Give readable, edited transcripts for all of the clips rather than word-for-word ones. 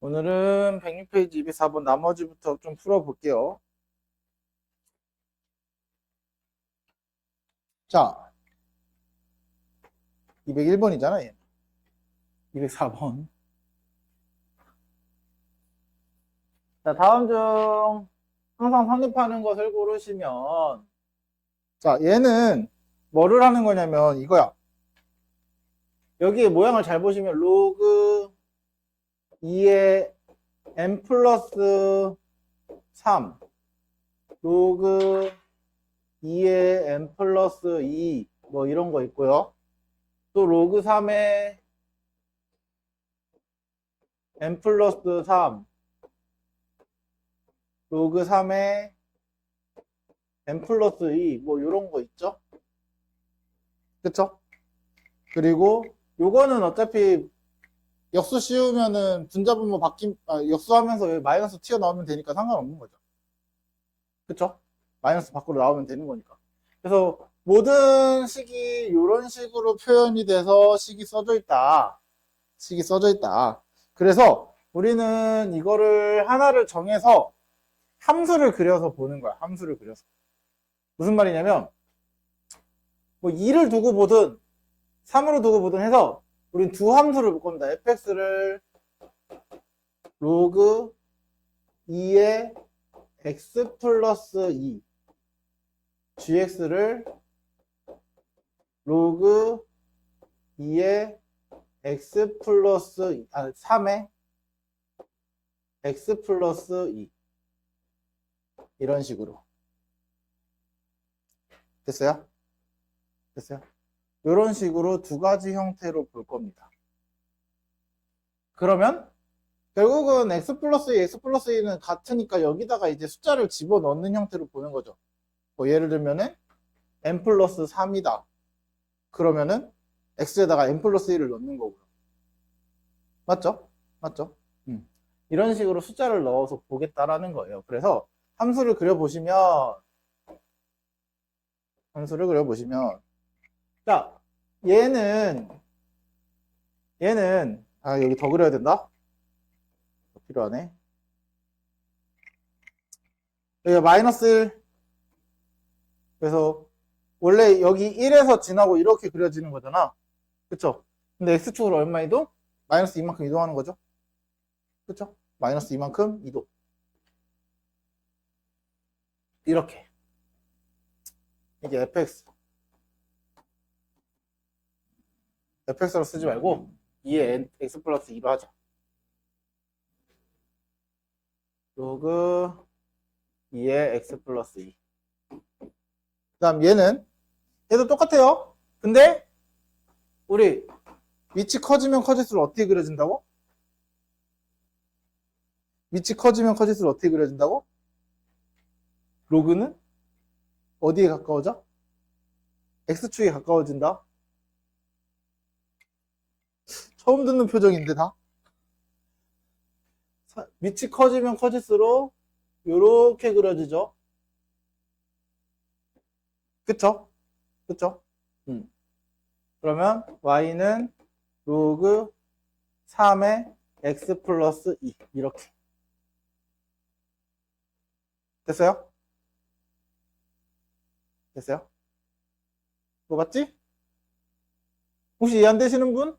오늘은 106페이지 204번 나머지부터 좀 풀어볼게요. 자, 201번이잖아, 얘. 204번. 자, 다음 중 항상 성립하는 것을 고르시면, 자, 얘는 뭐를 하는 거냐면 이거야. 여기 모양을 잘 보시면 로그 2의 n 플러스 3 로그 2의 n 플러스 2 뭐 이런 거 있고요. 또 로그 3의 n 플러스 3 로그 3의 n 플러스 2 뭐 이런 거 있죠. 그쵸? 그리고 요거는 어차피 역수 씌우면은 분자분모 역수하면서 여기 마이너스 튀어나오면 되니까 상관없는 거죠. 그쵸? 마이너스 밖으로 나오면 되는 거니까. 그래서 모든 식이 이런 식으로 표현이 돼서 식이 써져 있다. 식이 써져 있다. 그래서 우리는 이거를 하나를 정해서 함수를 그려서 보는 거야. 함수를 그려서. 무슨 말이냐면 뭐 2를 두고 보든 3으로 두고 보든 해서 우린 두 함수를 볼 겁니다. fx를 로그 2의 x 플러스 2 gx를 로그 2의 x 플러스 3의 x 플러스 2 이런 식으로 됐어요? 됐어요? 이런 식으로 두 가지 형태로 볼 겁니다. 그러면 결국은 x 플러스 2, x 플러스 2는 같으니까 여기다가 이제 숫자를 집어넣는 형태로 보는 거죠. 뭐 예를 들면은 n 플러스 3이다. 그러면은 x에다가 n 플러스 1을 넣는 거고요. 맞죠? 맞죠? 이런 식으로 숫자를 넣어서 보겠다라는 거예요. 그래서 함수를 그려보시면 자, 얘는 여기 더 그려야 된다. 더 필요하네. 여기가 마이너스 1. 그래서 원래 여기 1에서 지나고 이렇게 그려지는 거잖아. 그쵸? 근데 x축으로 얼마 이동? 마이너스 2만큼 이동하는 거죠. 그쵸? 마이너스 2만큼 이동. 이렇게. 이게 fx로 쓰지 말고 2의 x 플러스 2로 하자. 로그 2의 x 플러스 2. 그 다음 얘도 똑같아요. 근데 우리 위치 커지면 커질수록 어떻게 그려진다고? 위치 커지면 커질수록 어떻게 그려진다고? 로그는 어디에 가까워져? x축에 가까워진다. 처음 듣는 표정인데 다? 위치 커지면 커질수록 요렇게 그려지죠. 그쵸? 그쵸? 그러면 y는 로그 3의 x 플러스 2 이렇게 됐어요? 됐어요? 뭐 맞지? 혹시 이해 안 되시는 분?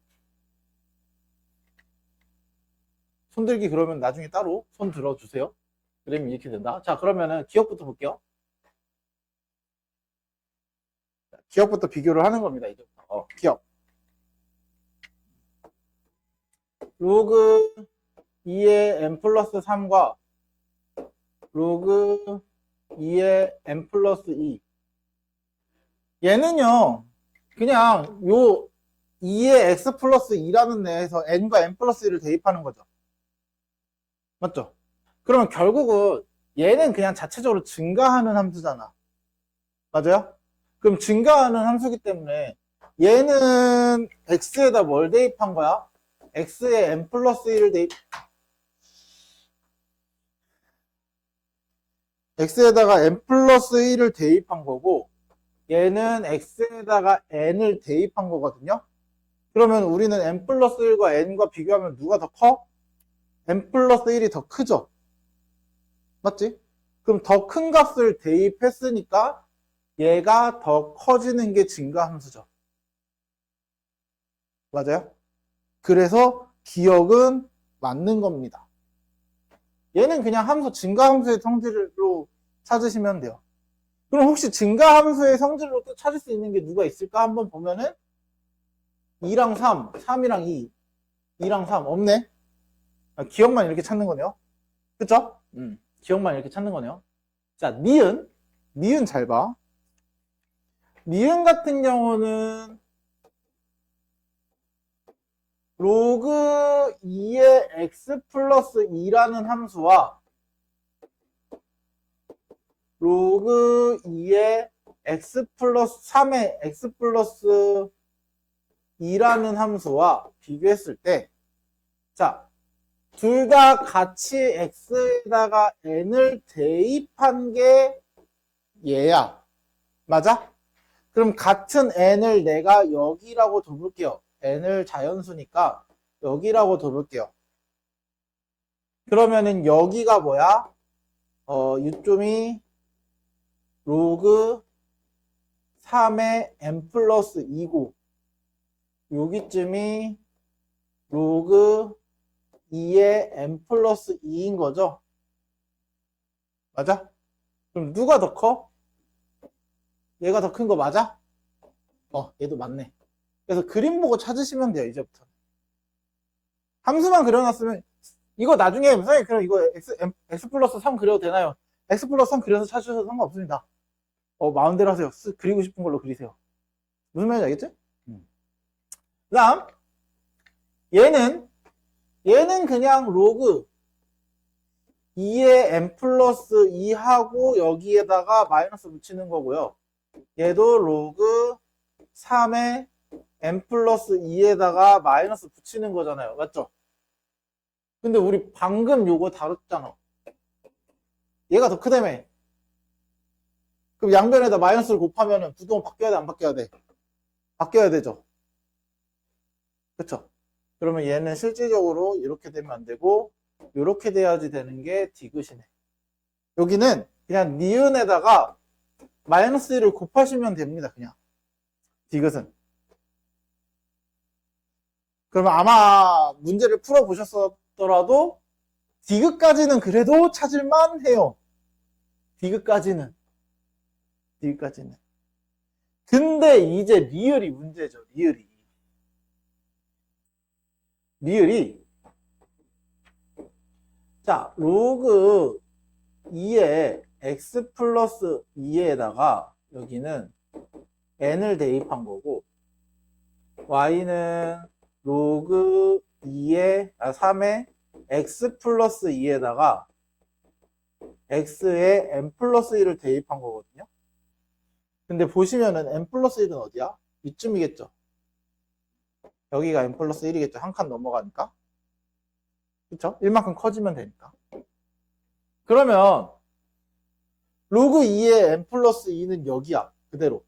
손들기 그러면 나중에 따로 손 들어주세요. 그러면 이렇게 된다. 자, 그러면은 기억부터 볼게요. 기억부터 비교를 하는 겁니다. 이제부터. 기억. 로그 2의 n 플러스 3과 로그 2의 n 플러스 2. 얘는요, 그냥 요 2의 x 플러스 2라는 내에서 n과 n 플러스 1을 대입하는 거죠. 맞죠? 그러면 결국은 얘는 그냥 자체적으로 증가하는 함수잖아. 맞아요? 그럼 증가하는 함수기 때문에 얘는 x에다 뭘 대입한 거야? x에 n 플러스 1을 x에다가 n 플러스 1을 대입한 거고 얘는 x에다가 n을 대입한 거거든요. 그러면 우리는 n 플러스 1과 n과 비교하면 누가 더 커? n 플러스 1이 더 크죠? 맞지? 그럼 더 큰 값을 대입했으니까 얘가 더 커지는 게 증가함수죠. 맞아요? 그래서 기억은 맞는 겁니다. 얘는 그냥 함수, 증가함수의 성질로 찾으시면 돼요. 그럼 혹시 증가함수의 성질로 또 찾을 수 있는 게 누가 있을까? 한번 보면은 2랑 3, 3이랑 2, 2랑 3 없네? 기억만 이렇게 찾는 거네요. 그쵸? 기억만 이렇게 찾는 거네요. 자, 니은 잘 봐. 니은 같은 경우는 로그 2의 x 플러스 2라는 함수와 로그 2의 x 플러스 3의 x 플러스 2라는 함수와 비교했을 때, 자, 둘 다 같이 x에다가 n을 대입한 게 얘야. 맞아? 그럼 같은 n을 내가 여기라고 둬볼게요. n을 자연수니까 여기라고 둬볼게요. 그러면은 여기가 뭐야? 요점이 로그 3의 n 플러스 2고 여기쯤이 로그 2의 n 플러스 2인 거죠? 맞아? 그럼 누가 더 커? 얘가 더 큰 거 맞아? 얘도 맞네. 그래서 그림 보고 찾으시면 돼요, 이제부터. 함수만 그려놨으면, 이거 나중에, 선생님, 그럼 이거 x 플러스 3 그려도 되나요? x 플러스 3 그려서 찾으셔도 상관없습니다. 마음대로 하세요. 그리고 싶은 걸로 그리세요. 무슨 말인지 알겠지? 그 다음, 얘는 그냥 로그 2의 n 플러스 2하고 여기에다가 마이너스 붙이는 거고요. 얘도 로그 3의 n 플러스 2에다가 마이너스 붙이는 거잖아요. 맞죠? 근데 우리 방금 요거 다뤘잖아. 얘가 더 크다며. 그럼 양변에다 마이너스를 곱하면은 부동은 바뀌어야 돼, 안 바뀌어야 돼? 바뀌어야 되죠. 그쵸? 그러면 얘는 실질적으로 이렇게 되면 안 되고 이렇게 돼야지 되는 게 디귿이네. 여기는 그냥 니은에다가 마이너스 1을 곱하시면 됩니다. 그냥 디귿은. 그러면 아마 문제를 풀어보셨더라도 디귿까지는 그래도 찾을만 해요. 디귿까지는. 근데 이제 리을이 문제죠. 리을이 자, 로그 2의 x 플러스 2에다가 여기는 n을 대입한 거고 y는 로그 3의 x 플러스 2에다가 x에 n 플러스 1을 대입한 거거든요. 근데 보시면은 n 플러스 1은 어디야? 이쯤이겠죠. 여기가 n 플러스 1이겠죠. 한 칸 넘어가니까. 그쵸? 1만큼 커지면 되니까. 그러면 로그 2의 n 플러스 2는 여기야. 그대로.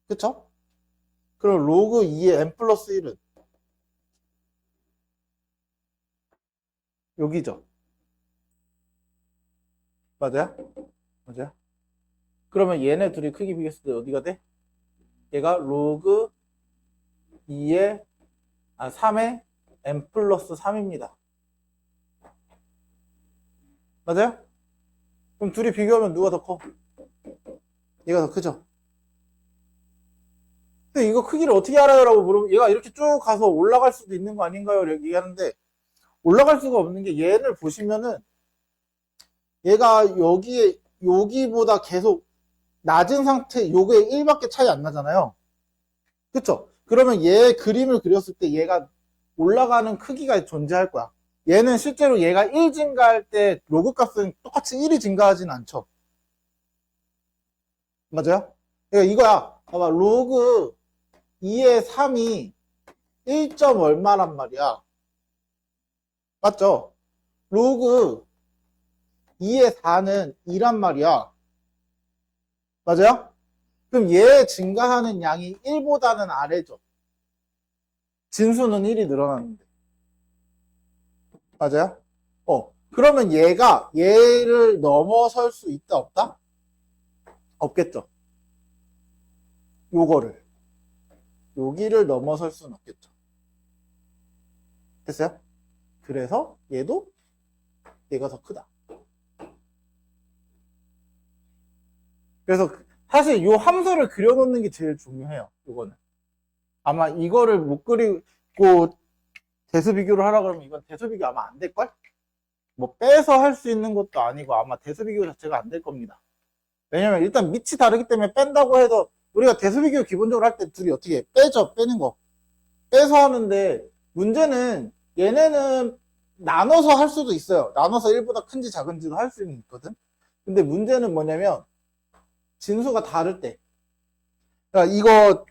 그쵸? 그럼 로그 2의 n 플러스 1은 여기죠. 맞아요? 그러면 얘네 둘이 크기 비교했을 때 어디가 돼? 얘가 로그 3의 n 플러스 3입니다. 맞아요? 그럼 둘이 비교하면 누가 더 커? 얘가 더 크죠? 근데 이거 크기를 어떻게 알아요? 라고 물으면 얘가 이렇게 쭉 가서 올라갈 수도 있는 거 아닌가요? 이렇게 얘기하는데 올라갈 수가 없는 게 얘를 보시면은 얘가 여기보다 계속 낮은 상태, 요게 1밖에 차이 안 나잖아요. 그쵸? 그러면 얘 그림을 그렸을 때 얘가 올라가는 크기가 존재할 거야. 얘는 실제로 얘가 1 증가할 때 로그 값은 똑같이 1이 증가하진 않죠. 맞아요? 그러니까 이거야. 봐봐. 로그 2의 3이 1. 얼마란 말이야. 맞죠? 로그 2의 4는 2란 말이야. 맞아요? 그럼 얘 증가하는 양이 1보다는 아래죠. 진수는 1이 늘어나는데. 맞아요? 그러면 얘를 넘어설 수 있다, 없다? 없겠죠. 여기를 넘어설 수는 없겠죠. 됐어요? 그래서 얘가 더 크다. 그래서 사실 이 함수를 그려놓는 게 제일 중요해요. 이거는. 아마 이거를 못 그리고 대수 비교를 하라 그러면 이건 대수 비교 아마 안 될걸? 뭐 빼서 할 수 있는 것도 아니고 아마 대수 비교 자체가 안 될 겁니다. 왜냐면 일단 밑이 다르기 때문에 뺀다고 해도 우리가 대수 비교 기본적으로 할 때 둘이 어떻게 해? 빼죠. 빼는 거. 빼서 하는데 문제는 얘네는 나눠서 할 수도 있어요. 나눠서 1보다 큰지 작은지도 할 수는 있거든. 근데 문제는 뭐냐면 진수가 다를 때. 그러니까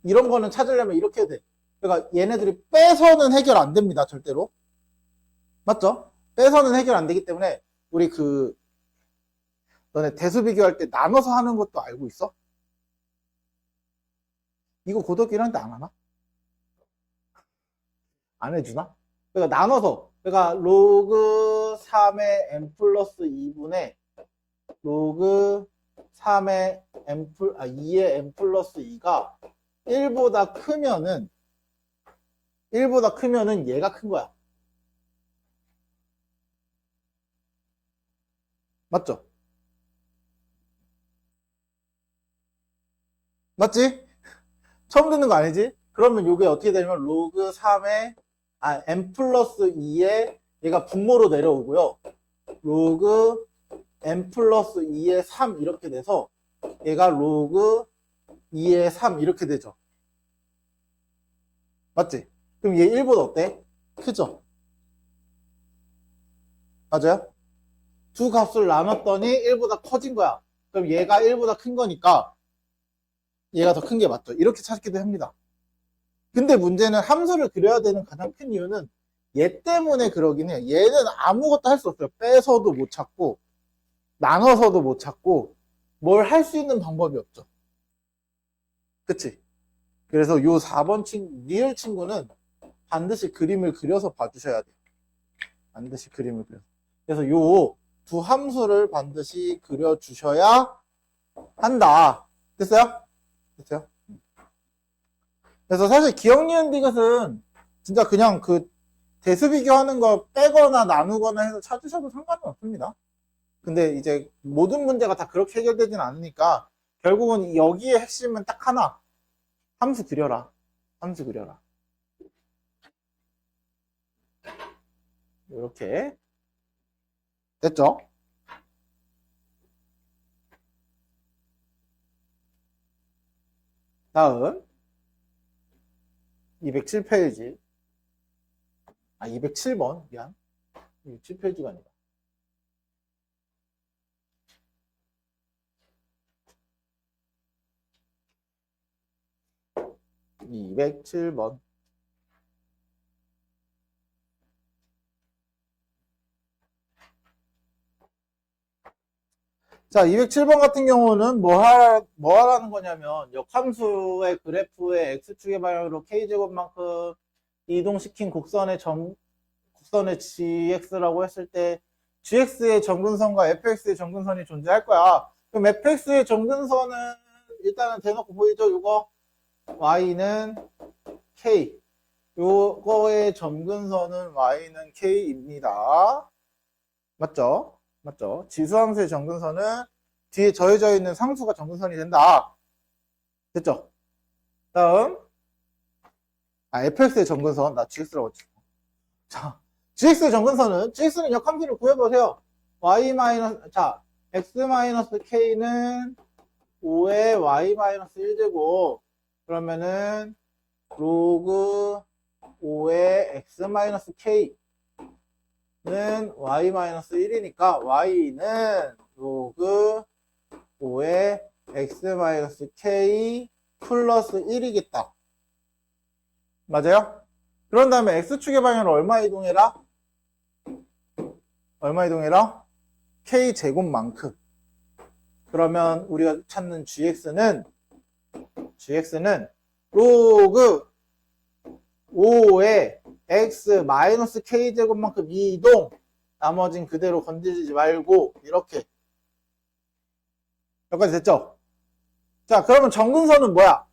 이런 거는 찾으려면 이렇게 해야 돼. 그러니까 얘네들이 빼서는 해결 안 됩니다. 절대로. 맞죠? 빼서는 해결 안 되기 때문에 우리 너네 대수 비교할 때 나눠서 하는 것도 알고 있어? 이거 고등학교 1학년 때 안 하나? 안 해주나? 그러니까 나눠서 그러니까 로그 3의 n 플러스 2분의 로그 3의 2의 n 플러스 2가 1보다 크면은 얘가 큰 거야. 맞죠? 맞지? 처음 듣는 거 아니지? 그러면 이게 어떻게 되냐면 로그 3의 n 플러스 2에 얘가 분모로 내려오고요. 로그 n 플러스 2의 3 이렇게 돼서 얘가 로그 2의 3 이렇게 되죠. 맞지? 그럼 얘 1보다 어때? 크죠? 맞아요? 두 값을 나눴더니 1보다 커진 거야. 그럼 얘가 1보다 큰 거니까 얘가 더 큰 게 맞죠. 이렇게 찾기도 합니다. 근데 문제는 함수를 그려야 되는 가장 큰 이유는 얘 때문에 그러긴 해요. 얘는 아무것도 할 수 없어요. 빼서도 못 찾고 나눠서도 못 찾고 뭘 할 수 있는 방법이 없죠. 그치? 그래서 요 4번 리을 친구는 반드시 그림을 그려서 봐주셔야 돼요. 반드시 그림을 그려서. 그래서 요 두 함수를 반드시 그려주셔야 한다. 됐어요? 됐어요? 그래서 사실 기억, 니은, 디귿은 진짜 그냥 대수 비교하는 거 빼거나 나누거나 해서 찾으셔도 상관은 없습니다. 근데 이제 모든 문제가 다 그렇게 해결되진 않으니까 결국은 여기에 핵심은 딱 하나. 함수 그려라. 함수 그려라. 이렇게 됐죠? 다음 207페이지 207번 미안 207페이지가 아니라 207번 자, 207번 같은 경우는 뭐 하라는 거냐면 역함수의 그래프의 x축의 방향으로 k제곱만큼 이동시킨 곡선의 gx라고 했을 때 gx의 정근선과 fx의 정근선이 존재할 거야. 그럼 fx의 정근선은 일단은 대놓고 보이죠? 이거 y는 k 요거의 정근선은 y는 k입니다. 맞죠? 맞죠? 지수함수의 정근선은 뒤에 더해져 있는 상수가 정근선이 된다. 됐죠? 다음 fx의 정근선 나 gx라고 했지. 자, gx의 정근선은 gx는 역함수를 구해보세요. x-k는 5의 y-1제곱 그러면은 로그 5의 x-k 는 y-1이니까 y는 로그 5의 x-k 플러스 1이겠다. 맞아요? 그런 다음에 x축의 방향으로 얼마 이동해라? 얼마 이동해라? k제곱만큼. 그러면 우리가 찾는 gx는 로그 5의 x 마이너스 k제곱만큼 이동, 나머진 그대로 건드리지 말고 이렇게. 여기까지 됐죠? 자, 그러면 정근선은 뭐야?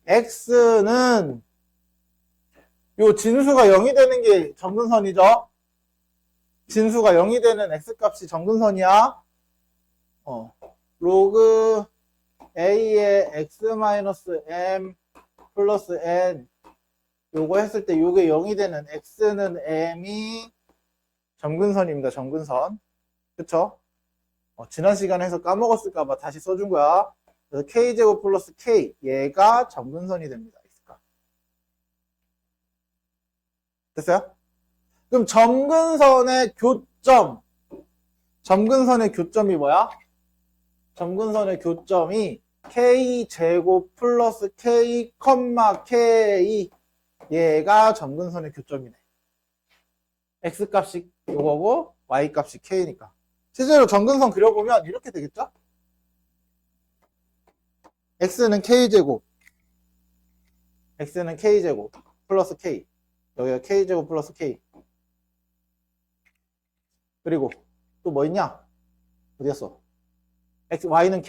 x는 요 진수가 0이 되는 게 정근선이죠? 진수가 0이 되는 x값이 정근선이야. 로그 a의 x-m 플러스 n 요거 했을 때 요게 0이 되는 x는 m이 정근선입니다. 정근선. 그쵸? 지난 시간에 해서 까먹었을까봐 다시 써준 거야. 그래서 k제곱 플러스 k 얘가 정근선이 됩니다. x값. 됐어요? 그럼 점근선의 교점이 뭐야? 점근선의 교점이 k제곱 플러스 k, k 얘가 점근선의 교점이네. x값이 요거고 y값이 k니까. 실제로 점근선 그려보면 이렇게 되겠죠? x는 k제곱 플러스 k, 여기가 k제곱 플러스 k. 그리고 또 뭐 있냐? 어디 갔어? y는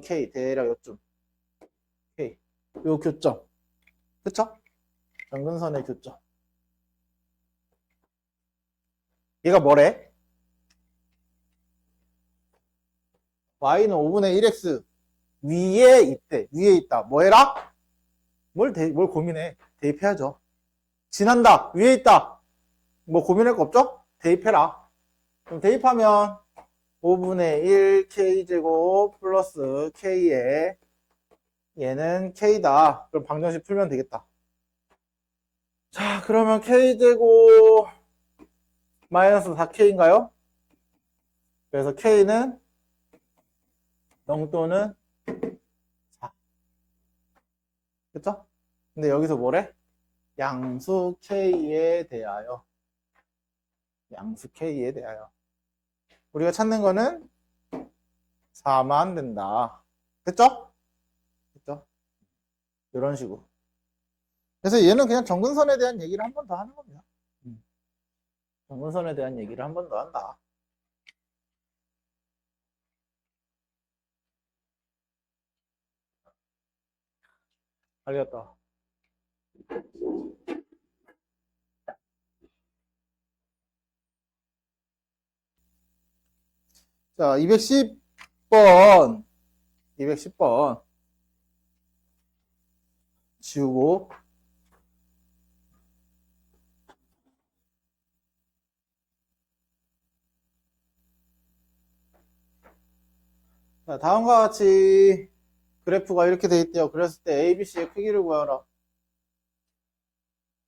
k 대략 요쯤 k. 요 교점, 그쵸? 점근선의 교점. 얘가 뭐래? y는 5분의 1x 위에 있다. 뭐 해라? 뭘 고민해? 대입해야죠. 지난다. 위에 있다. 뭐 고민할 거 없죠? 대입해라. 그럼 대입하면 5분의 1 k제곱 플러스 k에 얘는 k다. 그럼 방정식 풀면 되겠다. 자, 그러면 k제곱 마이너스 4k인가요? 그래서 k는 0 또는 4. 그쵸? 근데 여기서 뭐래? 양수 k에 대하여. 우리가 찾는 거는 4만 된다. 됐죠? 이런 식으로. 그래서 얘는 그냥 정근선에 대한 얘기를 한 번 더 하는 겁니다. 정근선에 대한 얘기를 한 번 더 한다. 알겠다. 자, 210번 지우고. 자, 다음과 같이 그래프가 이렇게 돼 있대요. 그랬을 때 ABC의 크기를 구하라.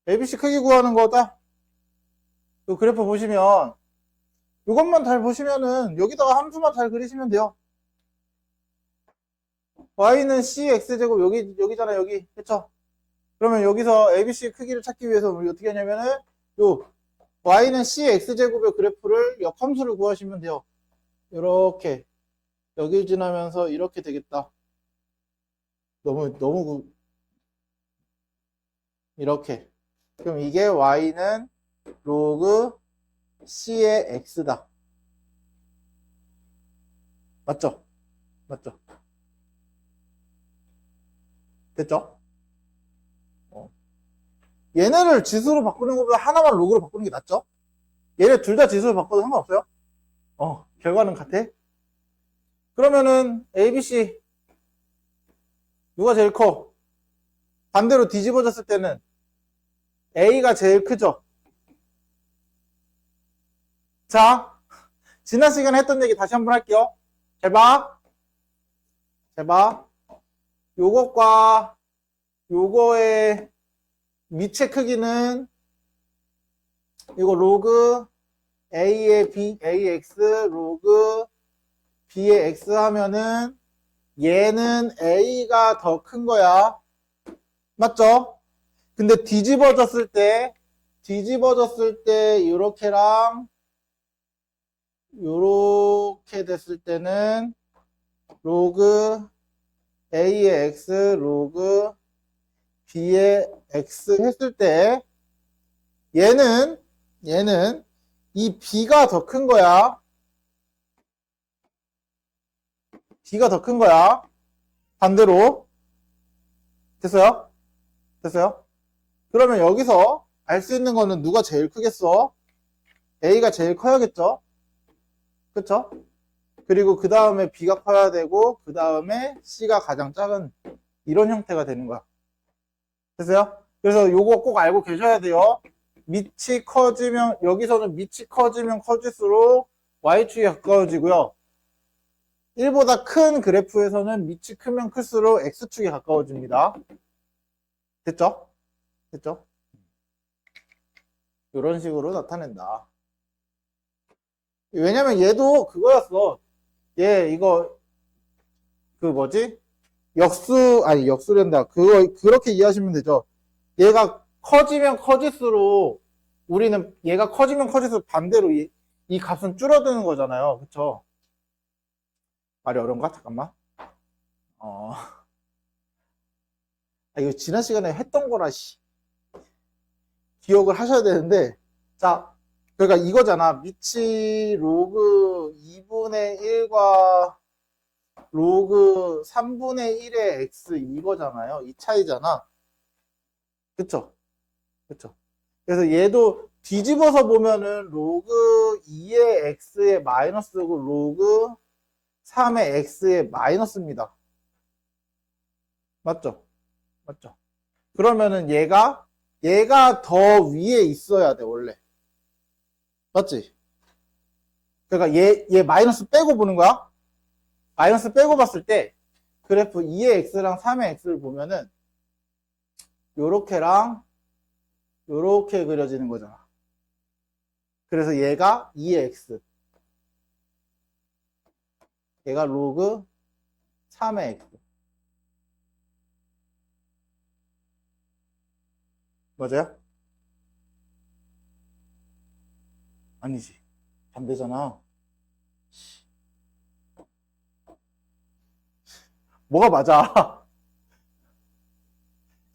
ABC 크기 구하는 거다. 그 그래프 보시면 이것만 잘 보시면은 여기다가 함수만 잘 그리시면 돼요. y는 cx제곱 여기잖아. 여기. 그쵸? 그러면 여기서 ABC 크기를 찾기 위해서 우리 어떻게 하냐면은 요 y는 cx제곱의 그래프를 역함수를 구하시면 돼요. 이렇게 여기 지나면서 이렇게 되겠다. 이렇게. 그럼 이게 y는 로그 c의 x다. 맞죠? 됐죠? 얘네를 지수로 바꾸는 것보다 하나만 로그로 바꾸는 게 낫죠? 얘네 둘 다 지수로 바꿔도 상관없어요? 결과는 같아? 그러면은 ABC 누가 제일 커? 반대로 뒤집어졌을 때는 A가 제일 크죠? 자, 지난 시간에 했던 얘기 다시 한번 할게요. 잘 봐. 요것과 요거의 미체 크기는 이거 로그 A의 AX 로그 B의 X 하면은 얘는 A가 더 큰 거야. 맞죠? 근데 뒤집어졌을 때 요렇게랑 요렇게 됐을 때는 로그 A의 X 로그 B에 X 했을 때 얘는 이 B가 더 큰 거야. B가 더 큰 거야. 반대로. 됐어요? 됐어요? 그러면 여기서 알 수 있는 거는 누가 제일 크겠어? A가 제일 커야겠죠? 그쵸? 그리고 그 다음에 B가 커야 되고 그 다음에 C가 가장 작은 이런 형태가 되는 거야. 됐어요? 그래서 요거 꼭 알고 계셔야 돼요. 밑이 커지면 여기서는 밑이 커지면 커질수록 Y축에 가까워지고요. 1보다 큰 그래프에서는 밑이 크면 클수록 X축에 가까워집니다. 됐죠? 됐죠? 이런 식으로 나타낸다. 왜냐면 얘도 그거였어. 얘 이거 그 뭐지? 역수된다. 그거 그렇게 이해하시면 되죠. 얘가 커지면 커질수록 우리는 얘가 커지면 커질수록 반대로 이 값은 줄어드는 거잖아요. 그쵸? 말이 어려운가? 잠깐만. 이거 지난 시간에 했던 거라 기억을 하셔야 되는데, 자, 그러니까 이거잖아. 밑이 로그 2분의 1과 로그 3분의 1의 x 이거잖아요. 이 차이잖아. 그쵸? 그쵸? 그래서 얘도 뒤집어서 보면은 로그 2의 x의 마이너스고 로그 3의 x의 마이너스입니다. 맞죠? 맞죠? 그러면은 얘가 더 위에 있어야 돼, 원래. 맞지? 그러니까 얘 마이너스 빼고 보는 거야? 마이너스 빼고 봤을 때 그래프 2의 x랑 3의 x를 보면은 요렇게랑 요렇게 그려지는 거잖아. 그래서 얘가 2의 x, 얘가 로그 3의 x. 맞아요? 아니지. 반대잖아. 뭐가 맞아?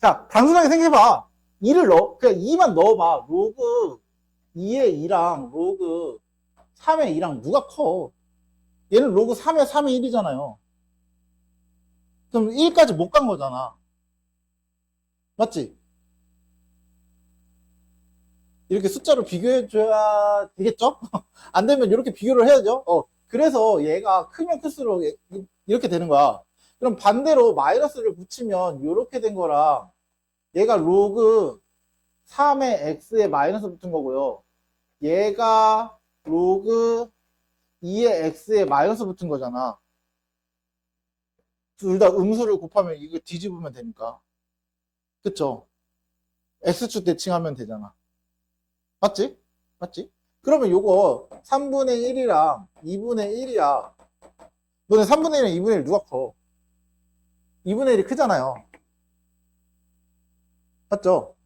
자, 단순하게 생각해봐. 2를 그냥 2만 넣어봐. 로그 2의 2랑 로그 3의 2랑 누가 커? 얘는 로그 3의 3의 1이잖아요. 그럼 1까지 못 간 거잖아. 맞지? 이렇게 숫자로 비교해줘야 되겠죠? 안 되면 이렇게 비교를 해야죠. 그래서 얘가 크면 클수록 이렇게 되는 거야. 그럼 반대로 마이너스를 붙이면 이렇게 된 거랑 얘가 로그 3의 x에 마이너스 붙은 거고요. 얘가 로그 2의 x에 마이너스 붙은 거잖아. 둘 다 음수를 곱하면 이거 뒤집으면 되니까. 그쵸? x축 대칭하면 되잖아. 맞지? 맞지? 그러면 요거 3분의 1이랑 2분의 1이야. 너네 3분의 1이랑 2분의 1 누가 커? 2분의 1이 크잖아요. 맞죠?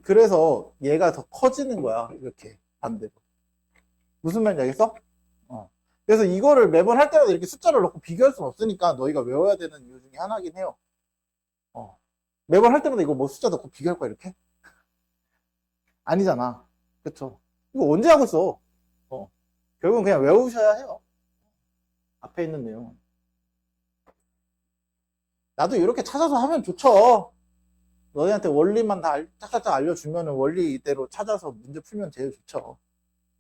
그래서 얘가 더 커지는 거야. 이렇게 반대로. 무슨 말인지 알겠어? 그래서 이거를 매번 할 때마다 이렇게 숫자를 넣고 비교할 수는 없으니까 너희가 외워야 되는 이유 중에 하나긴 해요. 매번 할 때마다 이거 뭐 숫자 넣고 비교할 거야, 이렇게? 아니잖아. 그쵸? 이거 언제 하고 있어? 결국은 그냥 외우셔야 해요. 앞에 있는 내용. 나도 이렇게 찾아서 하면 좋죠. 너희한테 원리만 다 짝짝짝 알려주면 원리대로 찾아서 문제 풀면 제일 좋죠.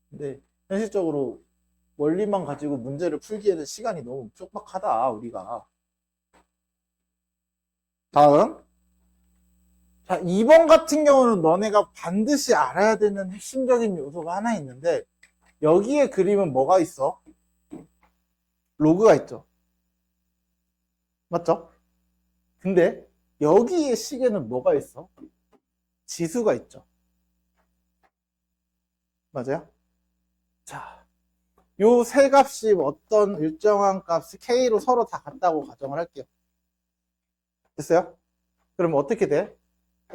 근데 현실적으로 원리만 가지고 문제를 풀기에는 시간이 너무 촉박하다, 우리가. 다음. 자, 2번 같은 경우는 너네가 반드시 알아야 되는 핵심적인 요소가 하나 있는데, 여기에 그림은 뭐가 있어? 로그가 있죠. 맞죠? 근데 여기에 시계는 뭐가 있어? 지수가 있죠. 맞아요? 자, 요 세 값이 어떤 일정한 값이 K로 서로 다 같다고 가정을 할게요. 됐어요? 그러면 어떻게 돼?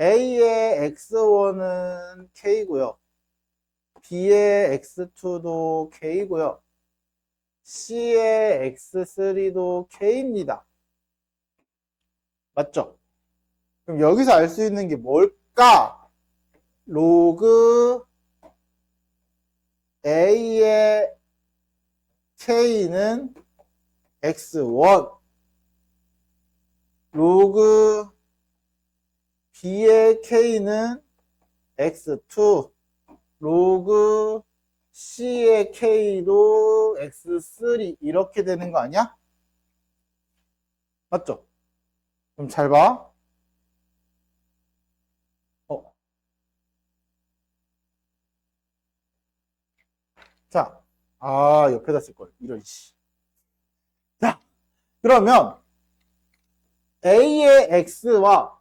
A의 X1은 K고요. B의 X2도 K고요. C의 X3도 K입니다. 맞죠? 그럼 여기서 알 수 있는 게 뭘까? 로그 A의 K는 X1, 로그 B의 K는 X2, 로그 C의 K도 X3 이렇게 되는 거 아니야? 맞죠? 그럼 잘 봐. 자, 옆에다 쓸걸. 이런, 씨. 자, 그러면 A의 X와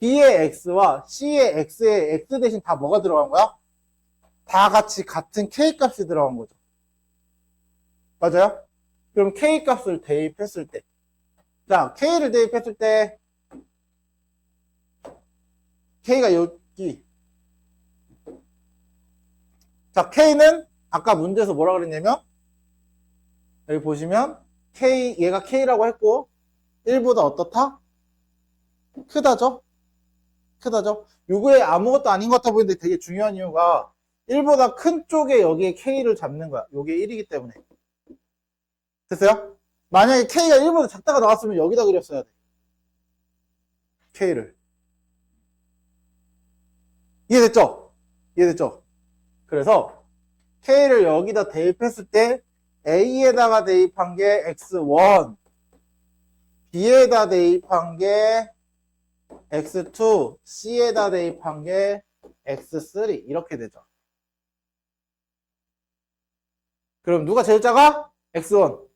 B의 X와 C의 X에 X 대신 다 뭐가 들어간 거야? 다 같이 같은 K 값이 들어간 거죠. 맞아요? 그럼 K 값을 대입했을 때, 자, K를 대입했을 때, K가 여기. 자, K는 아까 문제에서 뭐라 그랬냐면, 여기 보시면, 얘가 K라고 했고, 1보다 어떻다? 크다죠? 크다죠? 요거에 아무것도 아닌 것 같아 보이는데 되게 중요한 이유가, 1보다 큰 쪽에 여기에 K를 잡는 거야. 요게 1이기 때문에. 됐어요? 만약에 K가 1보다 작다가 나왔으면 여기다 그렸어야 돼. K를. 이해됐죠? 이해됐죠? 그래서 K를 여기다 대입했을 때 A에다가 대입한 게 X1, B에다 대입한 게 X2, C에다 대입한 게 X3 이렇게 되죠. 그럼 누가 제일 작아? X1,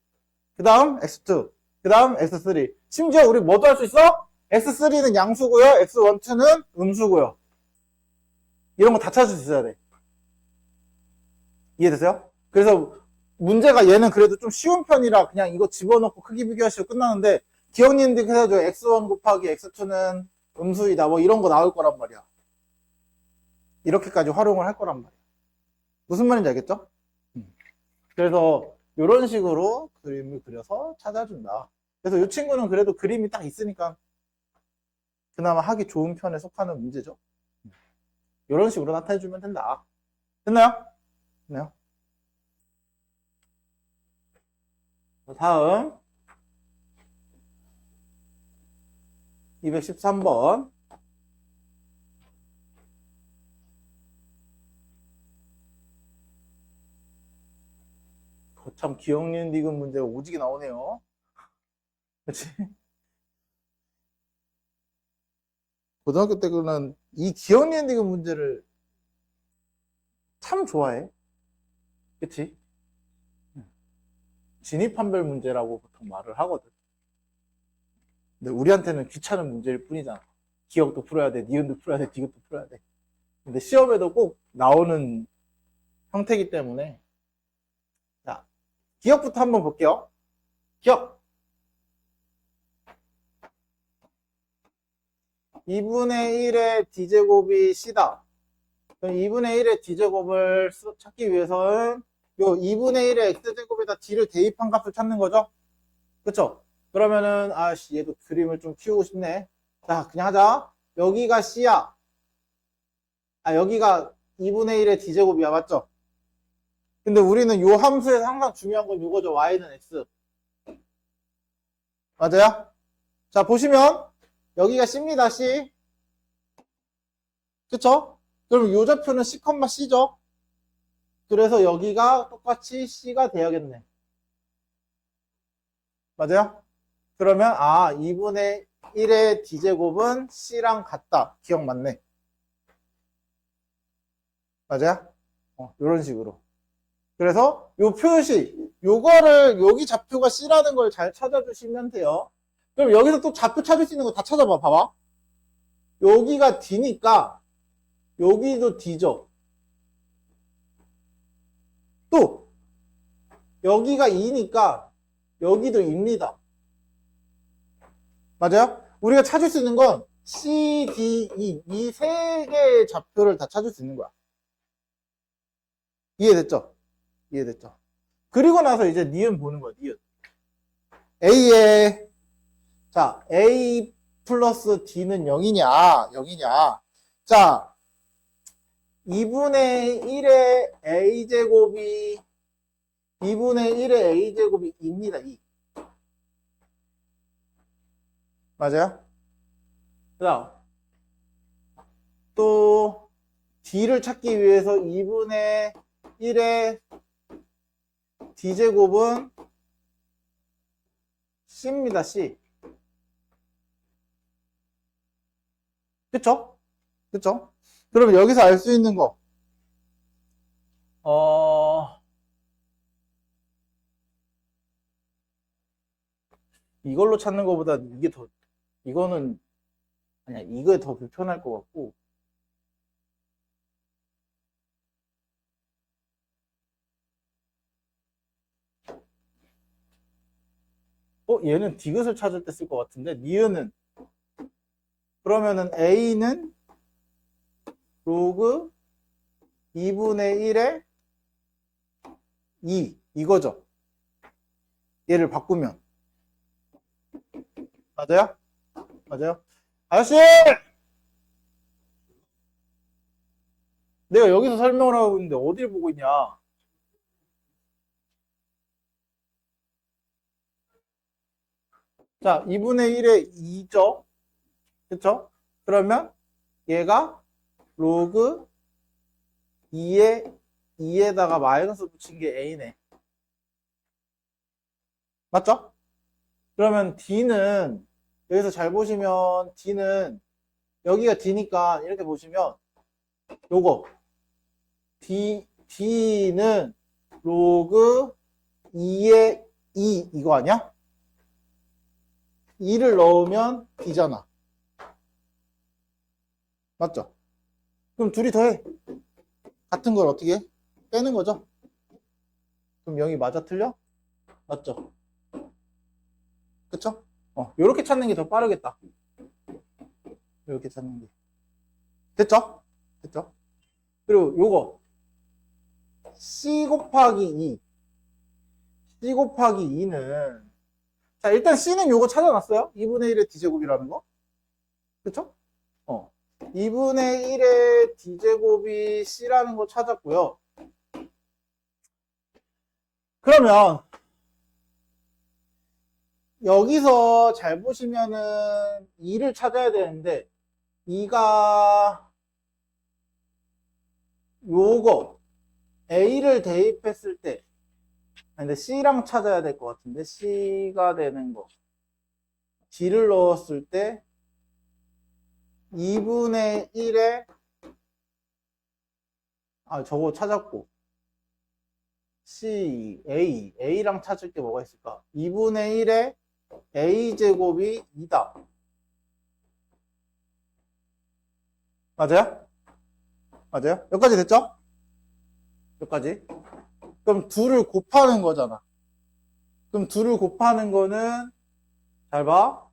그 다음 X2, 그 다음 X3. 심지어 우리 뭐도 할 수 있어? X3는 양수고요, X1, 2는 음수고요. 이런 거 다 찾을 수 있어야 돼. 이해되세요? 그래서 문제가 얘는 그래도 좀 쉬운 편이라 그냥 이거 집어넣고 크기 비교하시고 끝나는데 기억니들이 해야죠. X1 곱하기 X2는 음수이다. 뭐 이런 거 나올 거란 말이야. 이렇게까지 활용을 할 거란 말이야. 무슨 말인지 알겠죠? 그래서 이런 식으로 그림을 그려서 찾아준다. 그래서 이 친구는 그래도 그림이 딱 있으니까 그나마 하기 좋은 편에 속하는 문제죠. 이런 식으로 나타내주면 된다. 됐나요? 됐나요? 다음 213번. 참 기억 니은 디귿 문제가 오지게 나오네요. 그렇지? 고등학교 때는 이 기억 니은 디귿 문제를 참 좋아해. 그치? 진입한별 문제라고 보통 말을 하거든. 근데 우리한테는 귀찮은 문제일 뿐이잖아. 기억도 풀어야 돼, 니은도 풀어야 돼, 디귿도 풀어야 돼. 근데 시험에도 꼭 나오는 형태이기 때문에. 자, 기억부터 한번 볼게요. 기억. 2분의 1의 d제곱이 C다. 그럼 2분의 1의 d제곱을 찾기 위해서는 요 2분의 1의 x제곱에다 d를 대입한 값을 찾는 거죠. 그쵸? 그러면은 얘도 그림을 좀 키우고 싶네. 자, 그냥 하자. 여기가 C야. 여기가 2분의 1의 d제곱이야. 맞죠? 근데 우리는 요 함수에서 항상 중요한 건 요거죠. y는 x. 맞아요? 자, 보시면 여기가 C입니다. C. 그쵸? 그럼 요 좌표는 C, C죠? 그래서 여기가 똑같이 C가 돼야겠네. 맞아요? 그러면 2분의 1의 d제곱은 C랑 같다. 기억 맞네. 맞아요? 이런 식으로. 그래서 요 표시, 요거를 여기 좌표가 C라는 걸 잘 찾아주시면 돼요. 그럼 여기서 또 좌표 찾을 수 있는 거 다 찾아봐. 봐봐. 여기가 D니까 여기도 D죠. 또 여기가 2니까 여기도 2입니다. 맞아요? 우리가 찾을 수 있는 건 C, D, E 이 세 개의 좌표를 다 찾을 수 있는 거야. 이해됐죠? 이해됐죠? 그리고 나서 이제 니은 보는 거야. 니은. A에 자 A 플러스 D는 0이냐, 0이냐. 자, 2분의 1의 A제곱이 2분의 1의 A제곱이 2입니다. 2. 맞아요? 그 다음 또 D를 찾기 위해서 2분의 1의 D제곱은 C입니다. C. 그쵸? 그쵸? 그러면 여기서 알 수 있는 거 이걸로 찾는 것보다 이게 더 이거는 아니야 이게 더 불편할 것 같고 얘는 디귿을 찾을 때 쓸 것 같은데 니은은 그러면은 A는 로그 2분의 1에 2 이거죠. 얘를 바꾸면 맞아요? 맞아요? 아저씨! 내가 여기서 설명을 하고 있는데 어딜 보고 있냐? 자, 2분의 1에 2죠? 그쵸? 그러면 얘가 로그 2에다가 마이너스 붙인 게 A네. 맞죠? 그러면 D는 여기서 잘 보시면 D는 여기가 D니까 이렇게 보시면 요거 D는 로그 2에 2 이거 아니야? 2를 넣으면 D잖아. 맞죠? 그럼 둘이 더해. 같은 걸 어떻게 해? 빼는 거죠? 그럼 0이 맞아 틀려? 맞죠? 그쵸? 요렇게 찾는 게 더 빠르겠다. 요렇게 찾는 게. 됐죠? 됐죠? 그리고 요거 C 곱하기 2 C 곱하기 2는 자 일단 C는 요거 찾아놨어요. 2분의 1의 D제곱이라는 거. 그쵸? 2분의 1의 D제곱이 C라는 거 찾았고요. 그러면 여기서 잘 보시면은 2를 찾아야 되는데 2가 요거 A를 대입했을 때 근데 C랑 찾아야 될 것 같은데 C가 되는 거 D를 넣었을 때 2분의 1에 저거 찾았고 C, A랑 찾을 게 뭐가 있을까? 2분의 1에 A제곱이 2다. 맞아요? 맞아요? 여기까지 됐죠? 여기까지. 그럼 둘을 곱하는 거잖아. 그럼 둘을 곱하는 거는 잘 봐.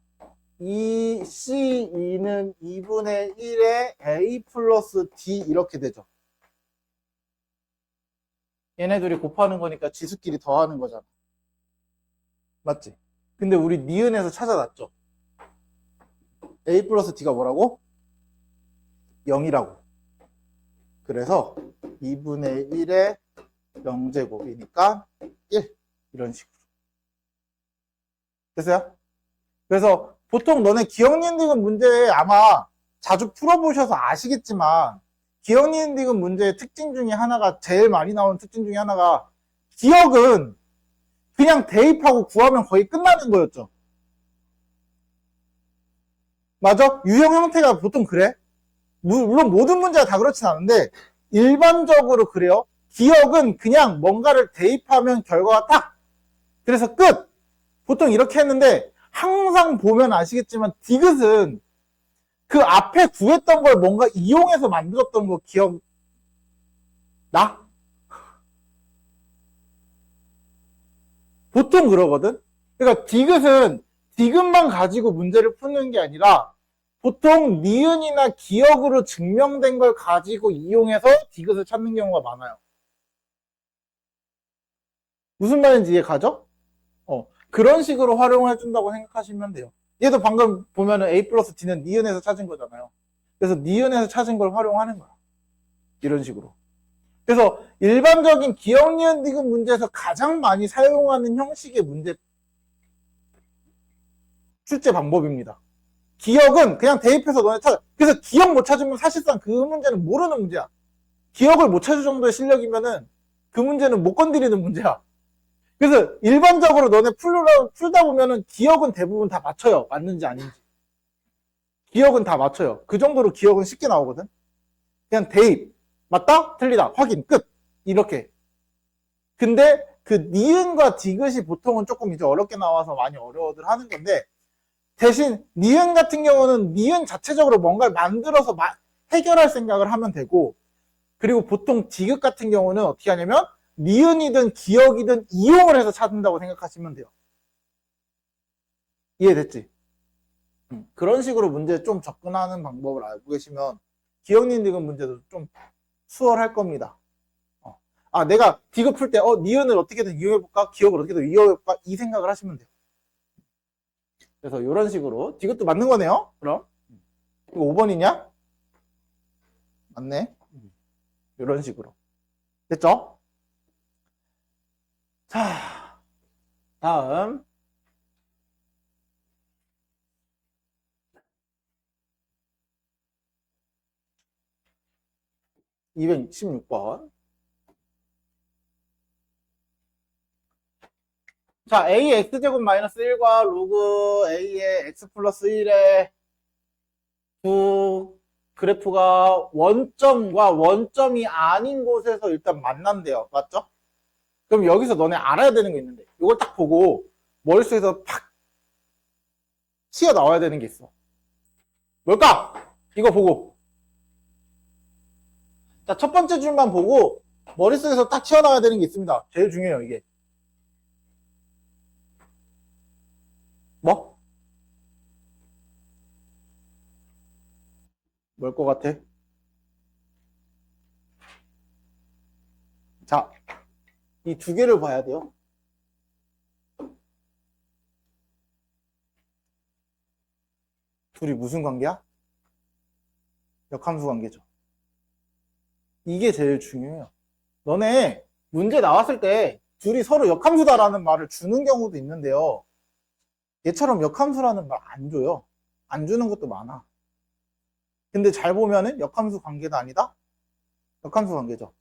이 C2는 2분의 1에 A 플러스 D 이렇게 되죠. 얘네들이 곱하는 거니까 지수끼리 더하는 거잖아. 맞지? 근데 우리 니은에서 찾아놨죠. A 플러스 D가 뭐라고? 0이라고. 그래서 2분의 1에 0제곱이니까 1 이런 식으로. 됐어요? 그래서 보통 너네 기억니은디귿 문제 아마 자주 풀어보셔서 아시겠지만 기억니은디귿 문제의 특징 중에 하나가 제일 많이 나오는 특징 중에 하나가 기억은 그냥 대입하고 구하면 거의 끝나는 거였죠. 맞아? 유형 형태가 보통 그래. 물론 모든 문제가 다 그렇진 않은데 일반적으로 그래요. 기억은 그냥 뭔가를 대입하면 결과가 딱 그래서 끝. 보통 이렇게 했는데 항상 보면 아시겠지만 디귿은 그 앞에 구했던 걸 뭔가 이용해서 만들었던 거 기억나? 보통 그러거든. 그러니까 디귿은 디귿만 가지고 문제를 푸는 게 아니라 보통 니은이나 기억으로 증명된 걸 가지고 이용해서 디귿을 찾는 경우가 많아요. 무슨 말인지 이해 가죠? 그런 식으로 활용을 해준다고 생각하시면 돼요. 얘도 방금 보면은 A 플러스 D는 니은에서 찾은 거잖아요. 그래서 니은에서 찾은 걸 활용하는 거야. 이런 식으로. 그래서 일반적인 기억, 니은, 디귿 문제에서 가장 많이 사용하는 형식의 문제 출제 방법입니다. 기억은 그냥 대입해서 너네 찾아. 그래서 기억 못 찾으면 사실상 그 문제는 모르는 문제야. 기억을 못 찾을 정도의 실력이면은 그 문제는 못 건드리는 문제야. 그래서 일반적으로 너네 풀다 보면은 기억은 대부분 다 맞춰요. 맞는지 아닌지. 기억은 다 맞춰요. 그 정도로 기억은 쉽게 나오거든. 그냥 대입. 맞다? 틀리다. 확인. 끝. 이렇게. 근데 그 니은과 디귿이 보통은 조금 이제 어렵게 나와서 많이 어려워들 하는 건데, 대신 니은 같은 경우는 니은 자체적으로 뭔가를 만들어서 해결할 생각을 하면 되고, 그리고 보통 디귿 같은 경우는 어떻게 하냐면 니은이든 기억이든 이용을 해서 찾는다고 생각하시면 돼요. 이해됐지? 그런 식으로 문제에 좀 접근하는 방법을 알고 계시면 기억, 니은, 디귿 문제도 좀 수월할 겁니다. 내가 디귿 풀 때 니은을 어떻게든 이용해볼까? 기억을 어떻게든 이용해볼까? 이 생각을 하시면 돼요. 그래서 이런 식으로 디귿도 맞는 거네요. 그럼 이거 5번이냐? 맞네. 이런 식으로 됐죠? 자, 다음 216번. 자, a x제곱 마이너스 1과 로그 a의 x 플러스 1의 두 그래프가 원점과 원점이 아닌 곳에서 일단 만난대요. 맞죠? 그럼 여기서 너네 알아야 되는 게 있는데, 이걸 딱 보고 머릿속에서 팍 튀어나와야 되는 게 있어. 뭘까? 이거 보고. 자, 첫 번째 줄만 보고 머릿속에서 딱 튀어나와야 되는 게 있습니다. 제일 중요해요, 이게. 뭐? 뭘 것 같아? 자, 이 두 개를 봐야 돼요. 둘이 무슨 관계야? 역함수 관계죠. 이게 제일 중요해요. 너네 문제 나왔을 때 둘이 서로 역함수다라는 말을 주는 경우도 있는데요. 얘처럼 역함수라는 말 안 줘요. 안 주는 것도 많아. 근데 잘 보면은 역함수 관계가 아니다? 역함수 관계죠.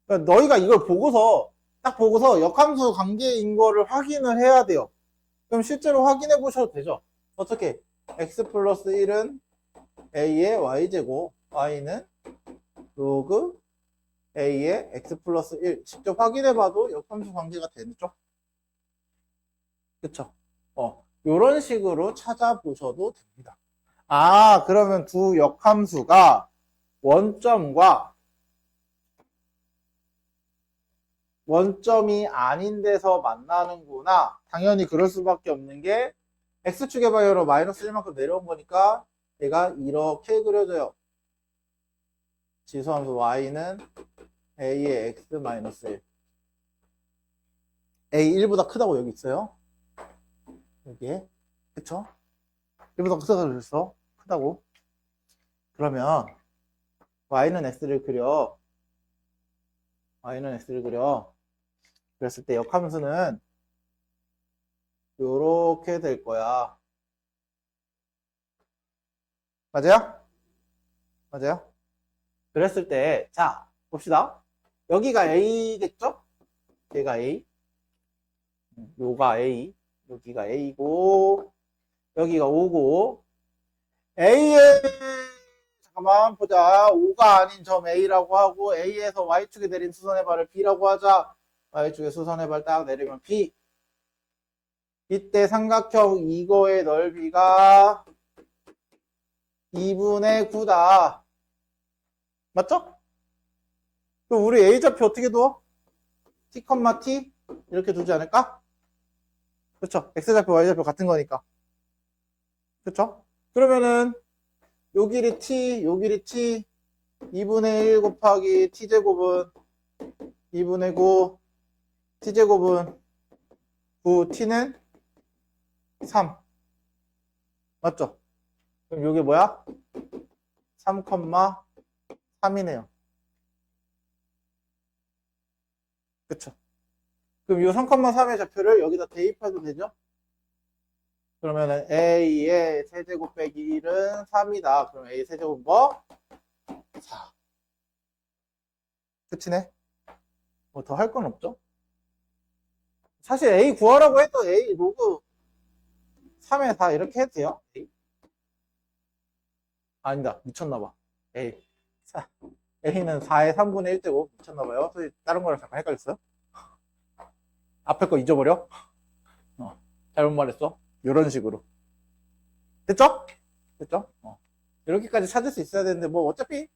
그러니까 너희가 이걸 보고서 딱 보고서 역함수 관계인 거를 확인을 해야 돼요. 그럼 실제로 확인해 보셔도 되죠. 어떻게? x 플러스 1은 a의 y제곱, y는 로그 a의 x 플러스 1 직접 확인해 봐도 역함수 관계가 되죠. 그쵸? 요런 식으로 찾아보셔도 됩니다. 그러면 두 역함수가 원점과 원점이 아닌 데서 만나는구나. 당연히 그럴 수밖에 없는 게 x축의 방향으로 마이너스 1만큼 내려온 거니까 얘가 이렇게 그려져요. 지수함수 y는 a의 x 마이너스 1. a 1보다 크다고 여기 있어요. 여기에. 그쵸? 1보다 크다고 그랬어. 크다고. 그러면 y는 x를 그려. y는 x를 그려. 그랬을 때 역함수는 요렇게 될 거야. 맞아요? 맞아요? 그랬을 때, 자, 봅시다. 여기가 A겠죠? 얘가 A. 요가 A. 여기가 A고, 여기가 O고, A의, 잠깐만 보자. O가 아닌 점 A라고 하고, A에서 Y축에 내린 수선의 발을 B라고 하자. Y축에 수선의 발 딱 내리면 B. 이때 삼각형 이거의 넓이가 2분의 9다. 맞죠? 그럼 우리 A좌표 어떻게 둬? T, T? 이렇게 두지 않을까? 그렇죠? X좌표, Y좌표 같은 거니까. 그렇죠? 그러면은 요 길이 T, 요 길이 T 2분의 1 곱하기 T제곱은 2분의 9 T제곱은 9 T는 3 맞죠? 그럼 이게 뭐야? 3,3이네요. 그쵸? 그럼 이 3,3의 좌표를 여기다 대입해도 되죠? 그러면은 A의 세제곱 빼기 1은 3이다. 그럼 A 세제곱 뭐? 4. 끝이네? 뭐 더 할 건 없죠? 사실 A 구하라고 해도 A 로그 3에 4 이렇게 해도 돼요? A? 아니다. 미쳤나봐. A. A는 4의 3분의 1제곱. 미쳤나봐요. 다른 거랑 잠깐 헷갈렸어요? 앞에 거 잊어버려? 잘못 말했어. 이런 식으로. 됐죠? 됐죠? 이렇게까지 찾을 수 있어야 되는데, 뭐, 어차피,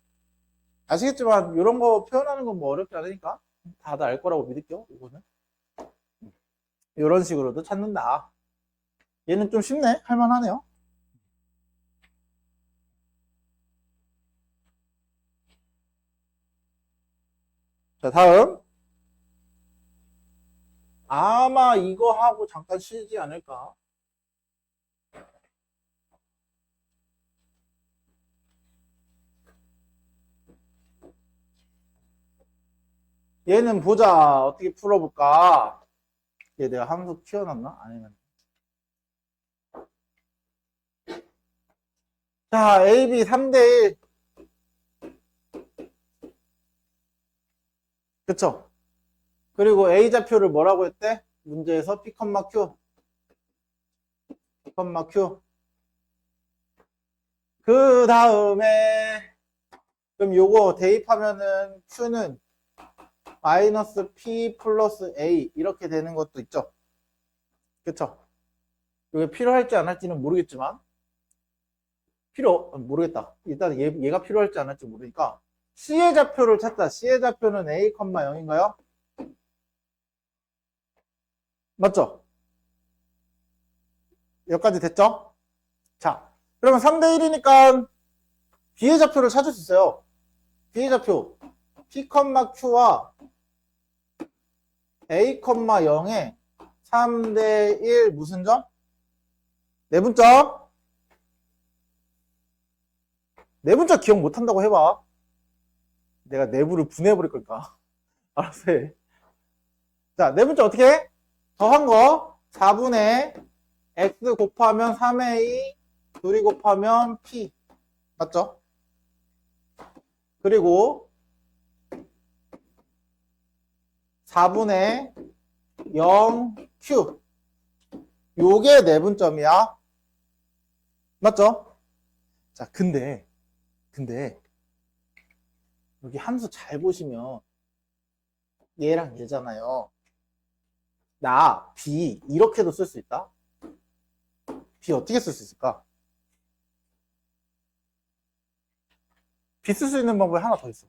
아시겠지만, 이런 거 표현하는 건 뭐 어렵지 않으니까, 다들 알 거라고 믿을게요, 이거는. 이런 식으로도 찾는다. 얘는 좀 쉽네? 할만하네요. 자, 다음. 아마 이거 하고 잠깐 쉬지 않을까? 얘는 보자. 어떻게 풀어볼까? 얘 내가 함수 키워놨나? 아니면. 자, AB 3대1. 그쵸? 그리고 A 좌표를 뭐라고 했대? 문제에서 P, Q. P, Q. 그 다음에, 그럼 요거 대입하면은 Q는 마이너스 P 플러스 A. 이렇게 되는 것도 있죠? 그쵸? 이게 필요할지 안 할지는 모르겠지만, 모르겠다. 일단 얘가 필요할지 안 할지 모르니까, C의 좌표를 찾자. C의 좌표는 A, 0인가요? 맞죠? 여기까지 됐죠? 자, 그러면 3대1이니까 B의 좌표를 찾을 수 있어요. B의 좌표 P, Q와 A, 0에 3대1 무슨 점? 내분점? 내분점 기억 못한다고 해봐. 내가 내부를 분해해버릴 걸까? 알았어 해. 자, 내분점 어떻게 해? 더한 거 4분의 X 곱하면 3A 둘이 곱하면 P 맞죠? 그리고 4분의 0Q 요게 내분점이야 맞죠? 자 근데 여기 함수 잘 보시면 얘랑 얘잖아요 나 B 이렇게도 쓸 수 있다 B 어떻게 쓸 수 있을까? B 쓸 수 있는 방법이 하나 더 있어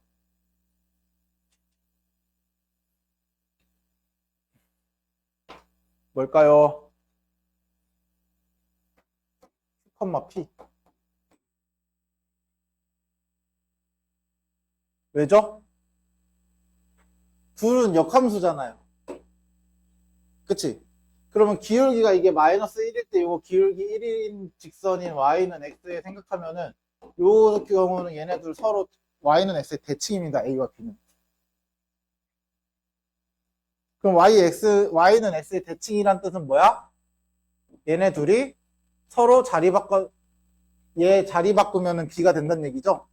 뭘까요? P, 왜죠? 둘은 역함수잖아요. 그치? 그러면 기울기가 이게 마이너스 1일 때 이거 기울기 1인 직선인 y는 x에 생각하면은 요 경우는 얘네들 서로 y는 x의 대칭입니다. a와 b는. 그럼 y는 x의 대칭이란 뜻은 뭐야? 얘네 둘이 서로 얘 자리 바꾸면은 b가 된다는 얘기죠?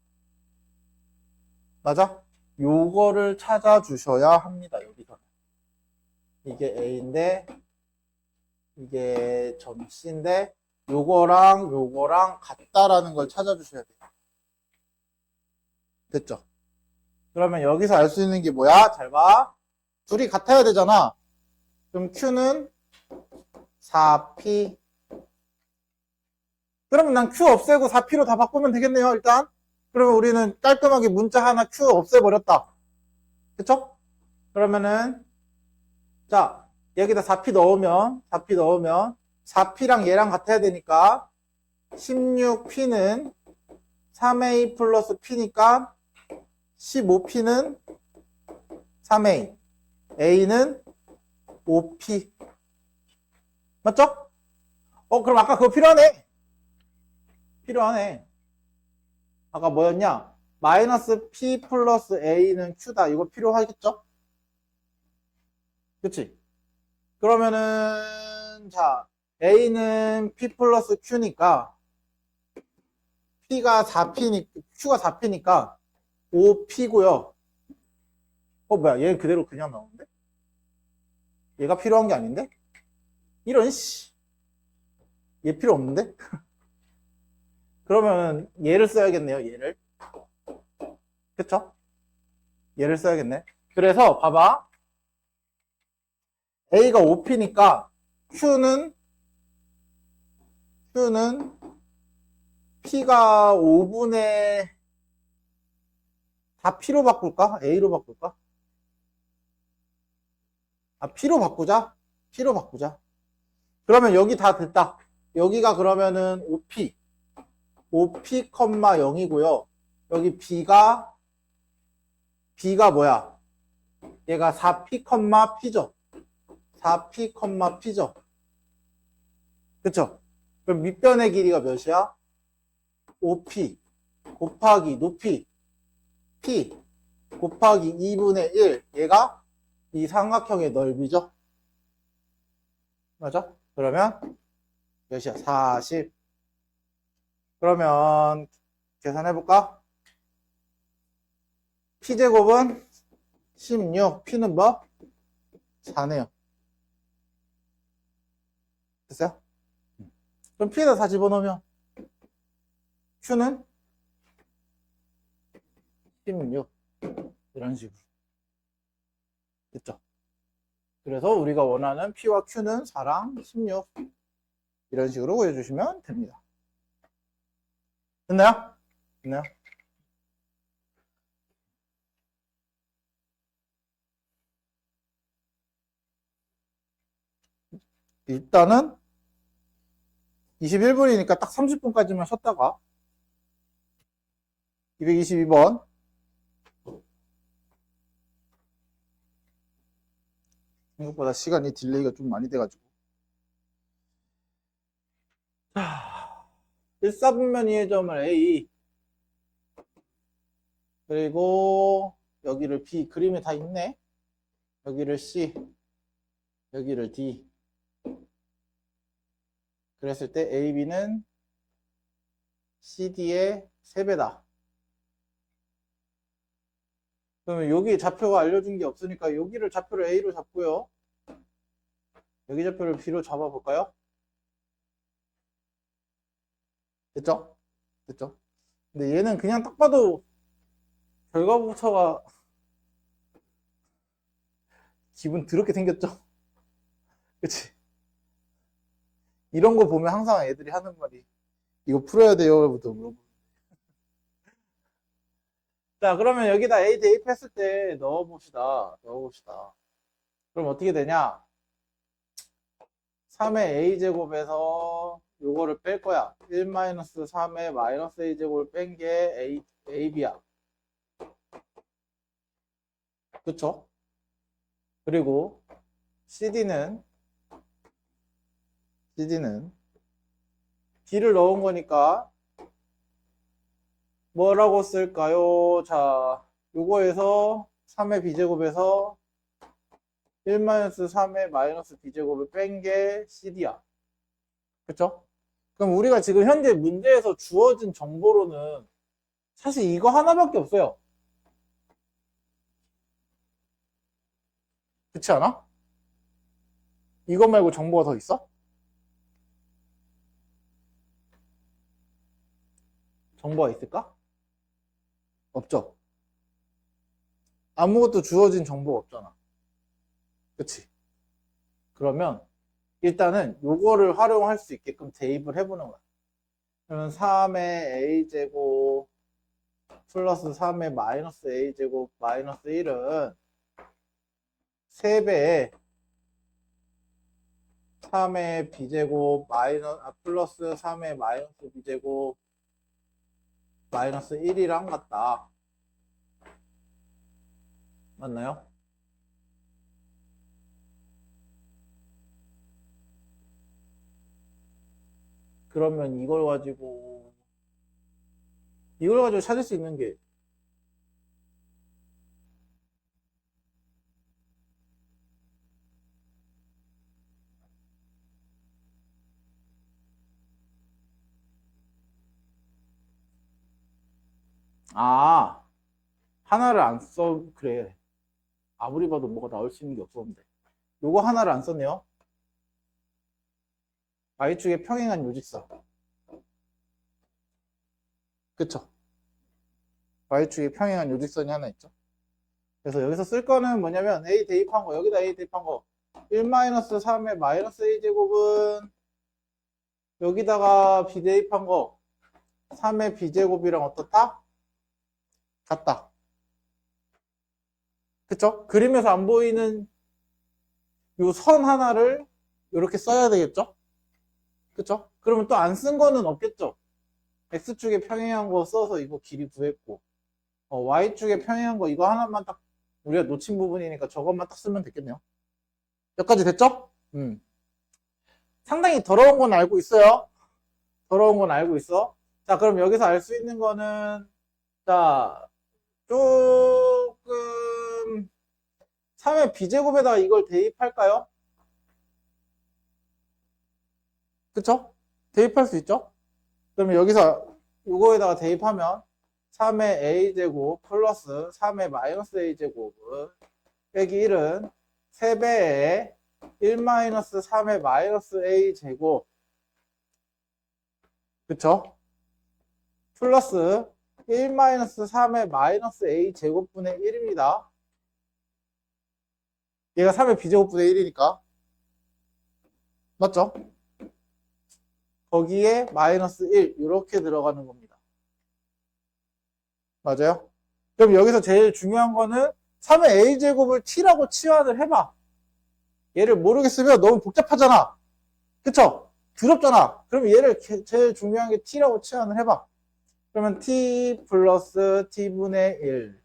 맞아? 요거를 찾아주셔야 합니다. 여기서. 이게 A인데, 이게 점 C인데, 요거랑 같다라는 걸 찾아주셔야 돼요. 됐죠? 그러면 여기서 알 수 있는 게 뭐야? 잘 봐. 둘이 같아야 되잖아. 그럼 Q는 4P. 그러면 난 Q 없애고 4P로 다 바꾸면 되겠네요, 일단. 그러면 우리는 깔끔하게 문자 하나 Q 없애버렸다. 그쵸? 그러면은, 자, 여기다 4P 넣으면 4P랑 얘랑 같아야 되니까 16P는 3A 플러스 P니까 15P는 3A A는 5P 맞죠? 그럼 아까 그거 필요하네 필요하네. 아까 뭐였냐? 마이너스 P 플러스 A는 Q다. 이거 필요하겠죠? 그치? 그러면은, 자, A는 P 플러스 Q니까, P가 4P니, Q가 4P니까, 5P고요. 뭐야, 얘 그대로 그냥 나오는데? 얘가 필요한 게 아닌데? 이런, 씨. 얘 필요 없는데? 그러면 얘를 써야겠네요, 얘를. 그쵸? 얘를 써야겠네. 그래서 봐봐. A가 5P니까 Q는 P가 5분의 다 P로 바꿀까? A로 바꿀까? 아, P로 바꾸자. P로 바꾸자. 그러면 여기 다 됐다. 여기가 그러면은 5P. 5P, 0이고요. 여기 B가 뭐야? 얘가 4P, P죠. 4P, P죠. 그쵸? 그럼 밑변의 길이가 몇이야? 5P 곱하기 높이 P 곱하기 2분의 1. 얘가 이 삼각형의 넓이죠. 맞아? 그러면 몇이야? 40. 그러면 계산해볼까? P제곱은 16. P는 뭐? 4네요. 됐어요? 그럼 P에다 4 집어넣으면 Q는 16. 이런 식으로. 됐죠? 그래서 우리가 원하는 P와 Q는 4랑 16. 이런 식으로 구해주시면 됩니다. 됐나요? 됐나요? 일단은 21분이니까 딱 30분까지만 쉬었다가 222번 생각보다 시간이 딜레이가 좀 많이 돼가지고 1사분면 이의 점을 A 그리고 여기를 B 그림에 다 있네. 여기를 C 여기를 D 그랬을 때 AB는 CD의 3배다. 그러면 여기 좌표가 알려준 게 없으니까 여기를 좌표를 A로 잡고요. 여기 좌표를 B로 잡아볼까요? 됐죠? 됐죠? 근데 얘는 그냥 딱 봐도 결과부터가 기분 더럽게 생겼죠? 그치? 이런 거 보면 항상 애들이 하는 말이 이거 풀어야 돼요부터 물어보고. 자, 그러면 여기다 A 대입했을 때 넣어봅시다. 그럼 어떻게 되냐? 3의 A제곱에서 요거를 뺄 거야. 1-3의 마이너스 A제곱을 뺀 게 AB야. 그쵸? 그리고 CD는 D를 넣은 거니까 뭐라고 쓸까요? 자, 요거에서 3의 B제곱에서 1-3의 마이너스 B제곱을 뺀 게 CD야. 그쵸? 그럼 우리가 지금 현재 문제에서 주어진 정보로는 사실 이거 하나밖에 없어요. 그렇지 않아? 이거 말고 정보가 더 있어? 정보가 있을까? 없죠. 아무것도 주어진 정보가 없잖아. 그치? 그러면 일단은 요거를 활용할 수 있게끔 대입을 해보는 거야. 그러면 3의 A제곱 플러스 3의 마이너스 A제곱 마이너스 1은 3배에 3의 B제곱 플러스 3의 마이너스 B제곱 마이너스 1이랑 같다. 맞나요? 그러면 이걸 가지고 이걸 가지고 찾을 수 있는 게 아, 하나를 안 써. 그래. 아무리 봐도 뭐가 나올 수 있는 게 없었는데. 요거 하나를 안 썼네요. Y축에 평행한 요직선. 그쵸? Y축에 평행한 요직선이 하나 있죠. 그래서 여기서 쓸 거는 뭐냐면 A 대입한 거, 여기다 A 대입한 거 1-3의 마이너스 A제곱은 여기다가 B 대입한 거 3의 B제곱이랑 어떻다? 같다. 그쵸? 그림에서 안 보이는 요 선 하나를 이렇게 써야 되겠죠? 그쵸? 그러면 또 안 쓴 거는 없겠죠? X축에 평행한 거 써서 이거 길이 구했고 Y축에 평행한 거 이거 하나만 딱 우리가 놓친 부분이니까 저것만 딱 쓰면 되겠네요. 여기까지 됐죠? 상당히 더러운 건 알고 있어요. 더러운 건 알고 있어. 자, 그럼 여기서 알 수 있는 거는 자, 조금 3의 B제곱에다가 이걸 대입할까요? 그쵸? 대입할 수 있죠? 그러면 여기서 이거에다가 대입하면 3의 A제곱 플러스 3의 마이너스 A제곱은 빼기 1은 3배의 1-3의 마이너스 A제곱 그쵸? 플러스 1-3의 마이너스 A제곱분의 1입니다. 얘가 3의 B제곱분의 1이니까 맞죠? 거기에 마이너스 1 이렇게 들어가는 겁니다. 맞아요? 그럼 여기서 제일 중요한 거는 3의 A제곱을 T라고 치환을 해봐. 얘를 모르겠으면 너무 복잡하잖아. 그쵸? 더럽잖아. 그럼 얘를 제일 중요한 게 T라고 치환을 해봐. 그러면 T 플러스 T분의 1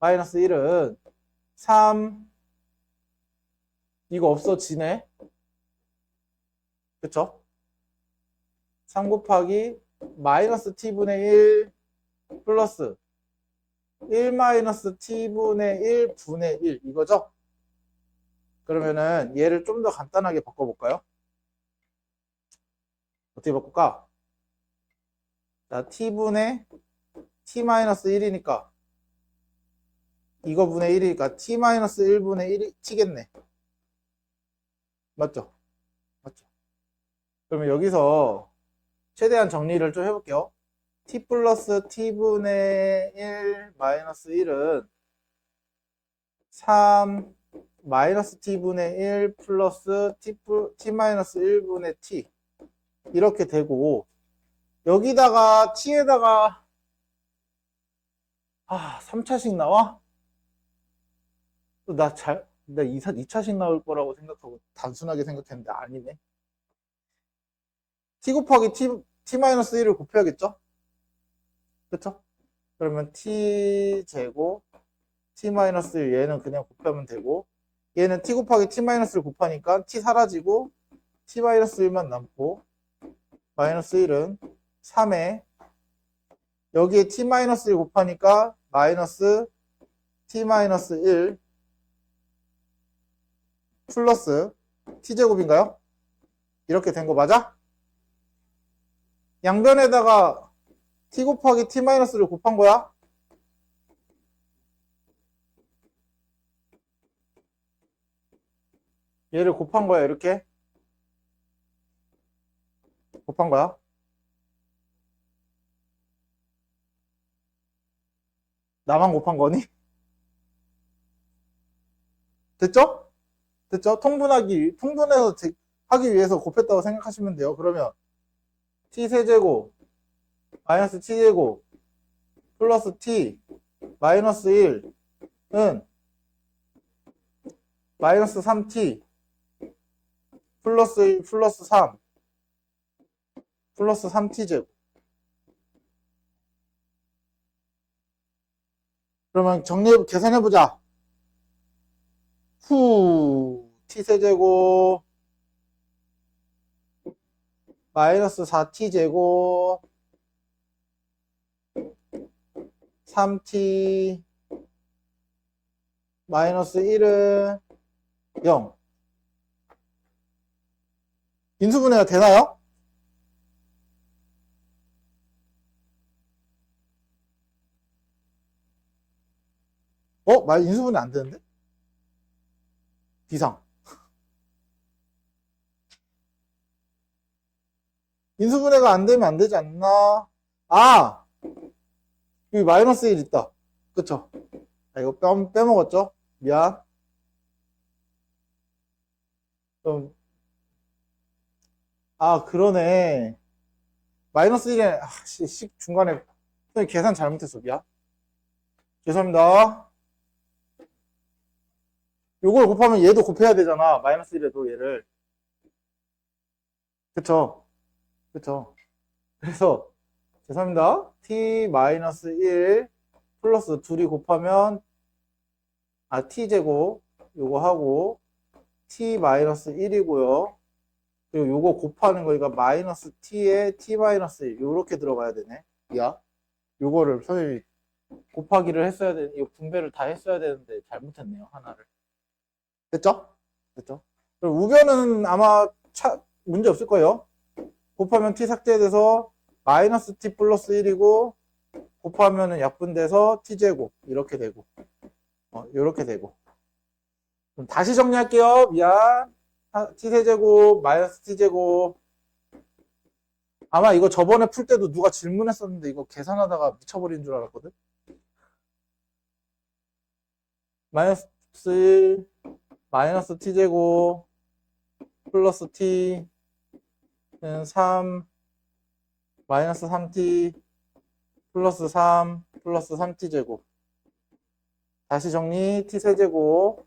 마이너스 1은 3 이거 없어지네. 그쵸? 3 곱하기 마이너스 T분의 1 플러스 1-T분의 1 분의 1 이거죠? 그러면은 얘를 좀 더 간단하게 바꿔볼까요? 어떻게 바꿀까? 자, T분의 T-1이니까 이거 분의 1이니까 T-1분의 1이 T겠네. 맞죠? 맞죠? 그러면 여기서 최대한 정리를 좀 해볼게요. T 플러스 T분의 1 마이너스 1은 3 마이너스 T분의 1 플러스 T 마이너스 1분의 T 이렇게 되고 여기다가 T에다가 3차씩 나와? 나 2차씩 나올 거라고 생각하고 단순하게 생각했는데 아니네. T 곱하기 T-1을 곱해야겠죠? 그쵸? 그러면 T제곱 T-1 얘는 그냥 곱하면 되고 얘는 T 곱하기 T-를 곱하니까 T 사라지고 T-1만 남고 마이너스 1은 3에 여기에 T-1 곱하니까 마이너스 T-1 플러스 T제곱인가요? 이렇게 된 거 맞아? 양변에다가 T 곱하기 T-를 곱한 거야? 얘를 곱한 거야, 이렇게? 곱한 거야? 나만 곱한 거니? 됐죠? 됐죠? 통분해서 하기 위해서 곱했다고 생각하시면 돼요. 그러면 T세제곱, 마이너스 T제곱, 플러스 T, 마이너스 1은 마이너스 3T, 플러스 1, 플러스 3, 플러스 3T제곱. 그러면 계산해보자. T세제곱, 마이너스 4T제곱, 3t 마이너스 1은 0. 인수분해가 되나요? 인수분해 안 되는데? 비상. 인수분해가 안 되면 안 되지 않나? 아! 여기 마이너스 1 있다. 그쵸? 이거 빼먹었죠? 미안. 그럼, 그러네. 마이너스 1에, 중간에, 선생님 계산 잘못했어. 미안. 죄송합니다. 요걸 곱하면 얘도 곱해야 되잖아. 마이너스 1에도 얘를. 그쵸? 그쵸? 그래서, 죄송합니다. t 마이너스 1 플러스 둘이 곱하면, t제곱, 요거 하고, t 마이너스 1이고요. 그리고 요거 곱하는 거니까 마이너스 t에 t 마이너스 1 요렇게 들어가야 되네. 야, 요거를 선생님이 곱하기를 했어야 되는, 이거 분배를 다 했어야 되는데 잘못했네요. 하나를. 됐죠? 됐죠? 그럼 우변은 아마 문제 없을 거예요. 곱하면 t 삭제돼서 마이너스 t 플러스 1이고 곱하면은 약분돼서 t제곱 이렇게 되고 이렇게 되고. 그럼 다시 정리할게요. 미안. t세제곱 마이너스 t제곱. 아마 이거 저번에 풀 때도 누가 질문했었는데 이거 계산하다가 미쳐버린 줄 알았거든. 마이너스 1 마이너스 t제곱 플러스 t는 3 마이너스 3t 플러스 3 플러스 3t제곱. 다시 정리. t세제곱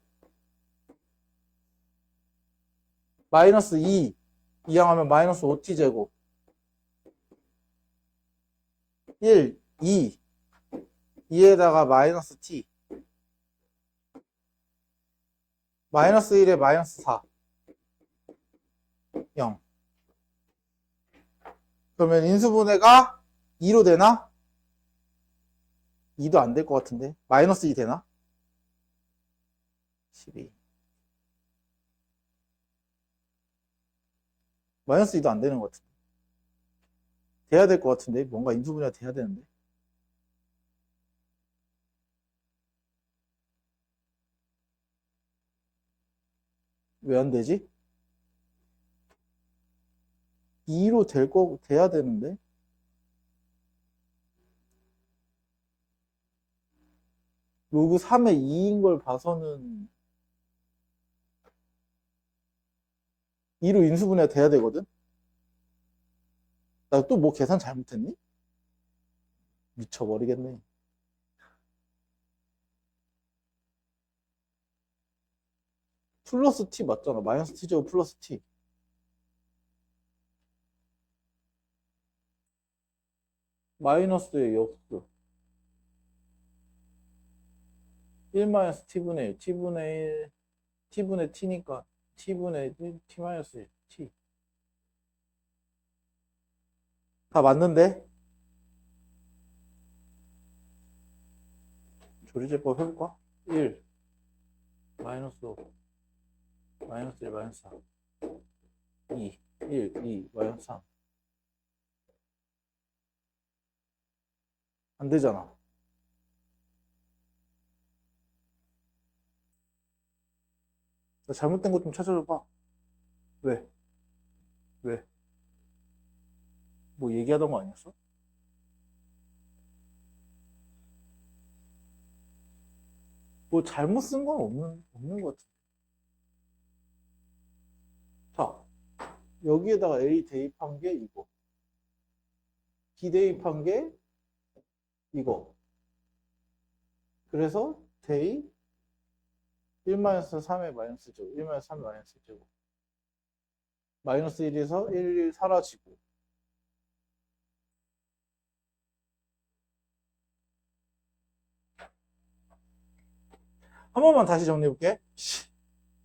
마이너스 2 이항하면 마이너스 5t제곱 1 2 2에다가 마이너스 t 마이너스 1에 마이너스 4 0. 그러면 인수분해가 2로 되나? 2도 안 될 것 같은데. 마이너스 2 되나? 12. 마이너스 2도 안 되는 것 같은데. 돼야 될 것 같은데. 뭔가 인수분해가 돼야 되는데. 왜 안 되지? 2로 돼야 되는데. 로그 3의 2인 걸 봐서는 2로 인수분해가 돼야 되거든? 나 또 뭐 계산 잘못했니? 미쳐버리겠네. 플러스 t 맞잖아. 마이너스 t제곱 플러스 t. 마이너스의 역수. 1 마이너스 t분의 1. t분의 1. t분의 t니까 t분의 1, t 마이너스 1. t. 다 맞는데? 조리제법 해볼까? 1 마이너스 5 마이너스 1 마이너스 4 2 1 2 마이너스 3 안 되잖아. 나 잘못된 것 좀 찾아줘봐. 왜? 왜? 뭐 얘기하던 거 아니었어? 뭐 잘못 쓴 건 없는 것 같아. 자, 여기에다가 A 대입한 게 이거. B 대입한 게 이거. 그래서 대입 1-3의 마이너스 제곱, 1-3 마이너스 제곱. 마이너스 1에서 1 사라지고. 한 번만 다시 정리해볼게.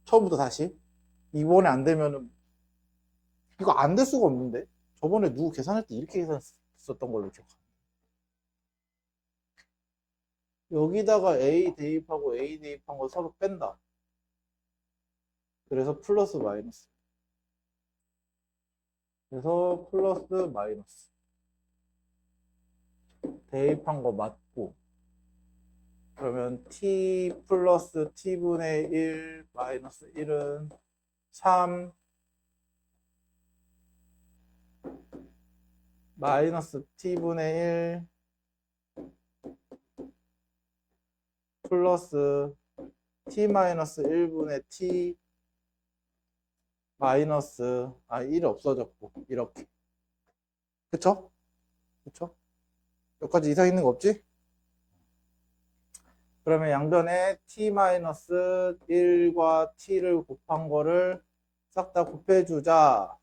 처음부터 다시. 이번에 안 되면은, 이거 안 될 수가 없는데? 저번에 누구 계산할 때 이렇게 계산했었던 걸로 기억합니다. 여기다가 A 대입하고 A 대입한 거 서로 뺀다. 그래서 플러스 마이너스. 그래서 플러스 마이너스. 대입한 거 맞고. 그러면 t 플러스 t분의 1 마이너스 1은 3 마이너스 t분의 1 플러스 t 마이너스 1분의 t 마이너스 1이 없어졌고 이렇게. 그쵸? 그쵸? 여기까지 이상 있는 거 없지? 그러면 양변에 t-1과 t를 곱한 거를 싹 다 곱해주자.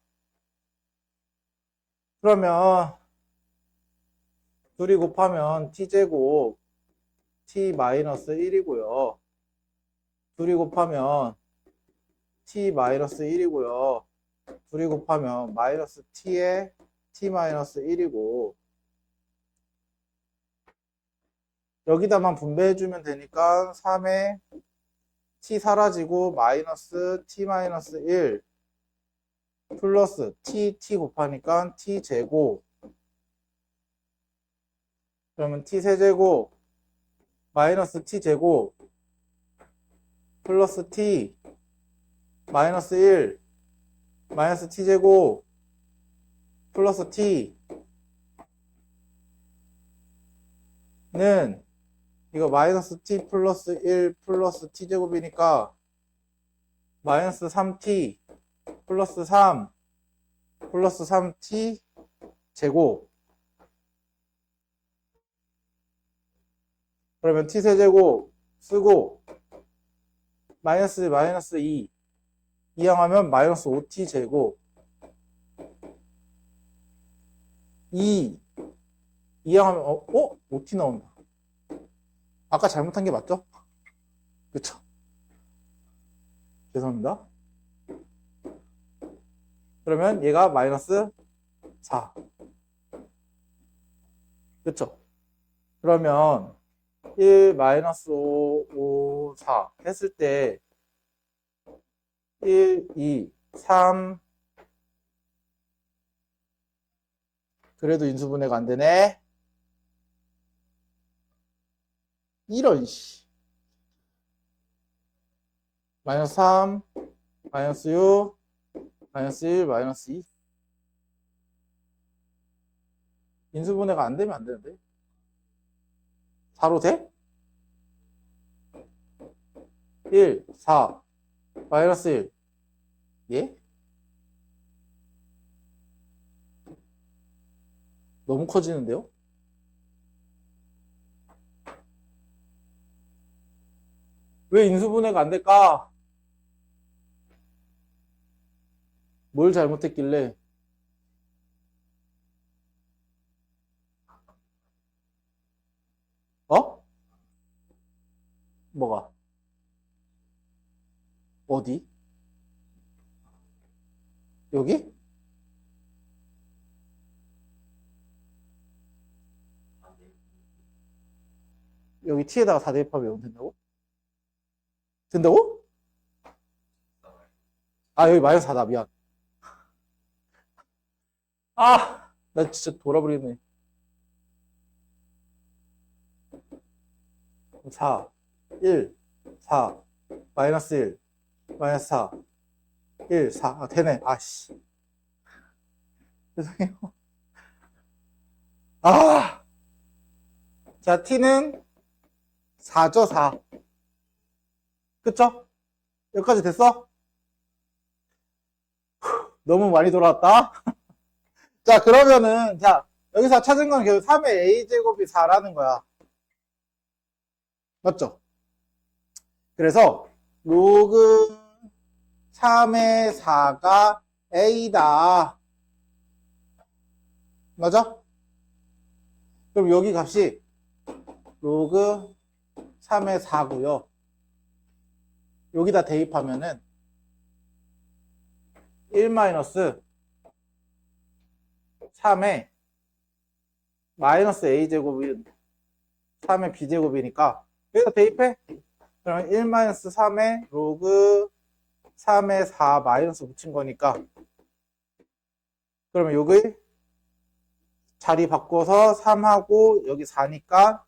그러면 둘이 곱하면 t제곱 t-1이고요. 둘이 곱하면 t-1이고요. 둘이 곱하면 마이너스 t에 t-1이고 여기다만 분배해주면 되니까 3에 t 사라지고 마이너스 t-1 플러스 t 곱하니까 t제곱 그러면 t세제곱 마이너스 t제곱 플러스 t 마이너스 1 마이너스 t제곱 플러스 t는 이거 마이너스 t 플러스 1 플러스 t제곱이니까 마이너스 3t 플러스 3 플러스 3t 제곱 그러면 t세제곱 쓰고 마이너스 2 이항하면 마이너스 5t 제곱 2 이항하면 5t 나온다. 아까 잘못한 게 맞죠? 그쵸? 죄송합니다. 그러면 얘가 마이너스 4. 그쵸? 그러면 1 마이너스 5, 4 했을 때 1, 2, 3 그래도 인수분해가 안 되네. 이런 씨. 마이너스 3, 마이너스 6, 마이너스 1, 마이너스 2. 인수분해가 안 되면 안 되는데. 4로 돼? 1, 4, 마이너스 1. 예? 너무 커지는데요? 왜 인수분해가 안 될까? 뭘 잘못했길래? 어? 뭐가? 어디? 여기? 여기 t에다가 4 대입하면 0 된다고? 된다고? 여기 마이너스 4다. 미안. 나 진짜 돌아버리겠네. 4, 1, 4, 마이너스 1, 마이너스 4, 1, 4. 되네. 씨. 죄송해요. 자, t는 4죠, 4. 그쵸? 여기까지 됐어? 너무 많이 돌아왔다. 자, 그러면은, 여기서 찾은 건 계속 3의 a제곱이 4라는 거야. 맞죠? 그래서, 로그 3의 4가 a다. 맞아? 그럼 여기 값이 로그 3의 4고요. 여기다 대입하면은 1 마이너스 3의 마이너스 a제곱이 3의 b제곱이니까 여기다 대입해. 그러면 1-3의 로그 3의 4 마이너스 붙인 거니까 그러면 여기 자리 바꿔서 3하고 여기 4니까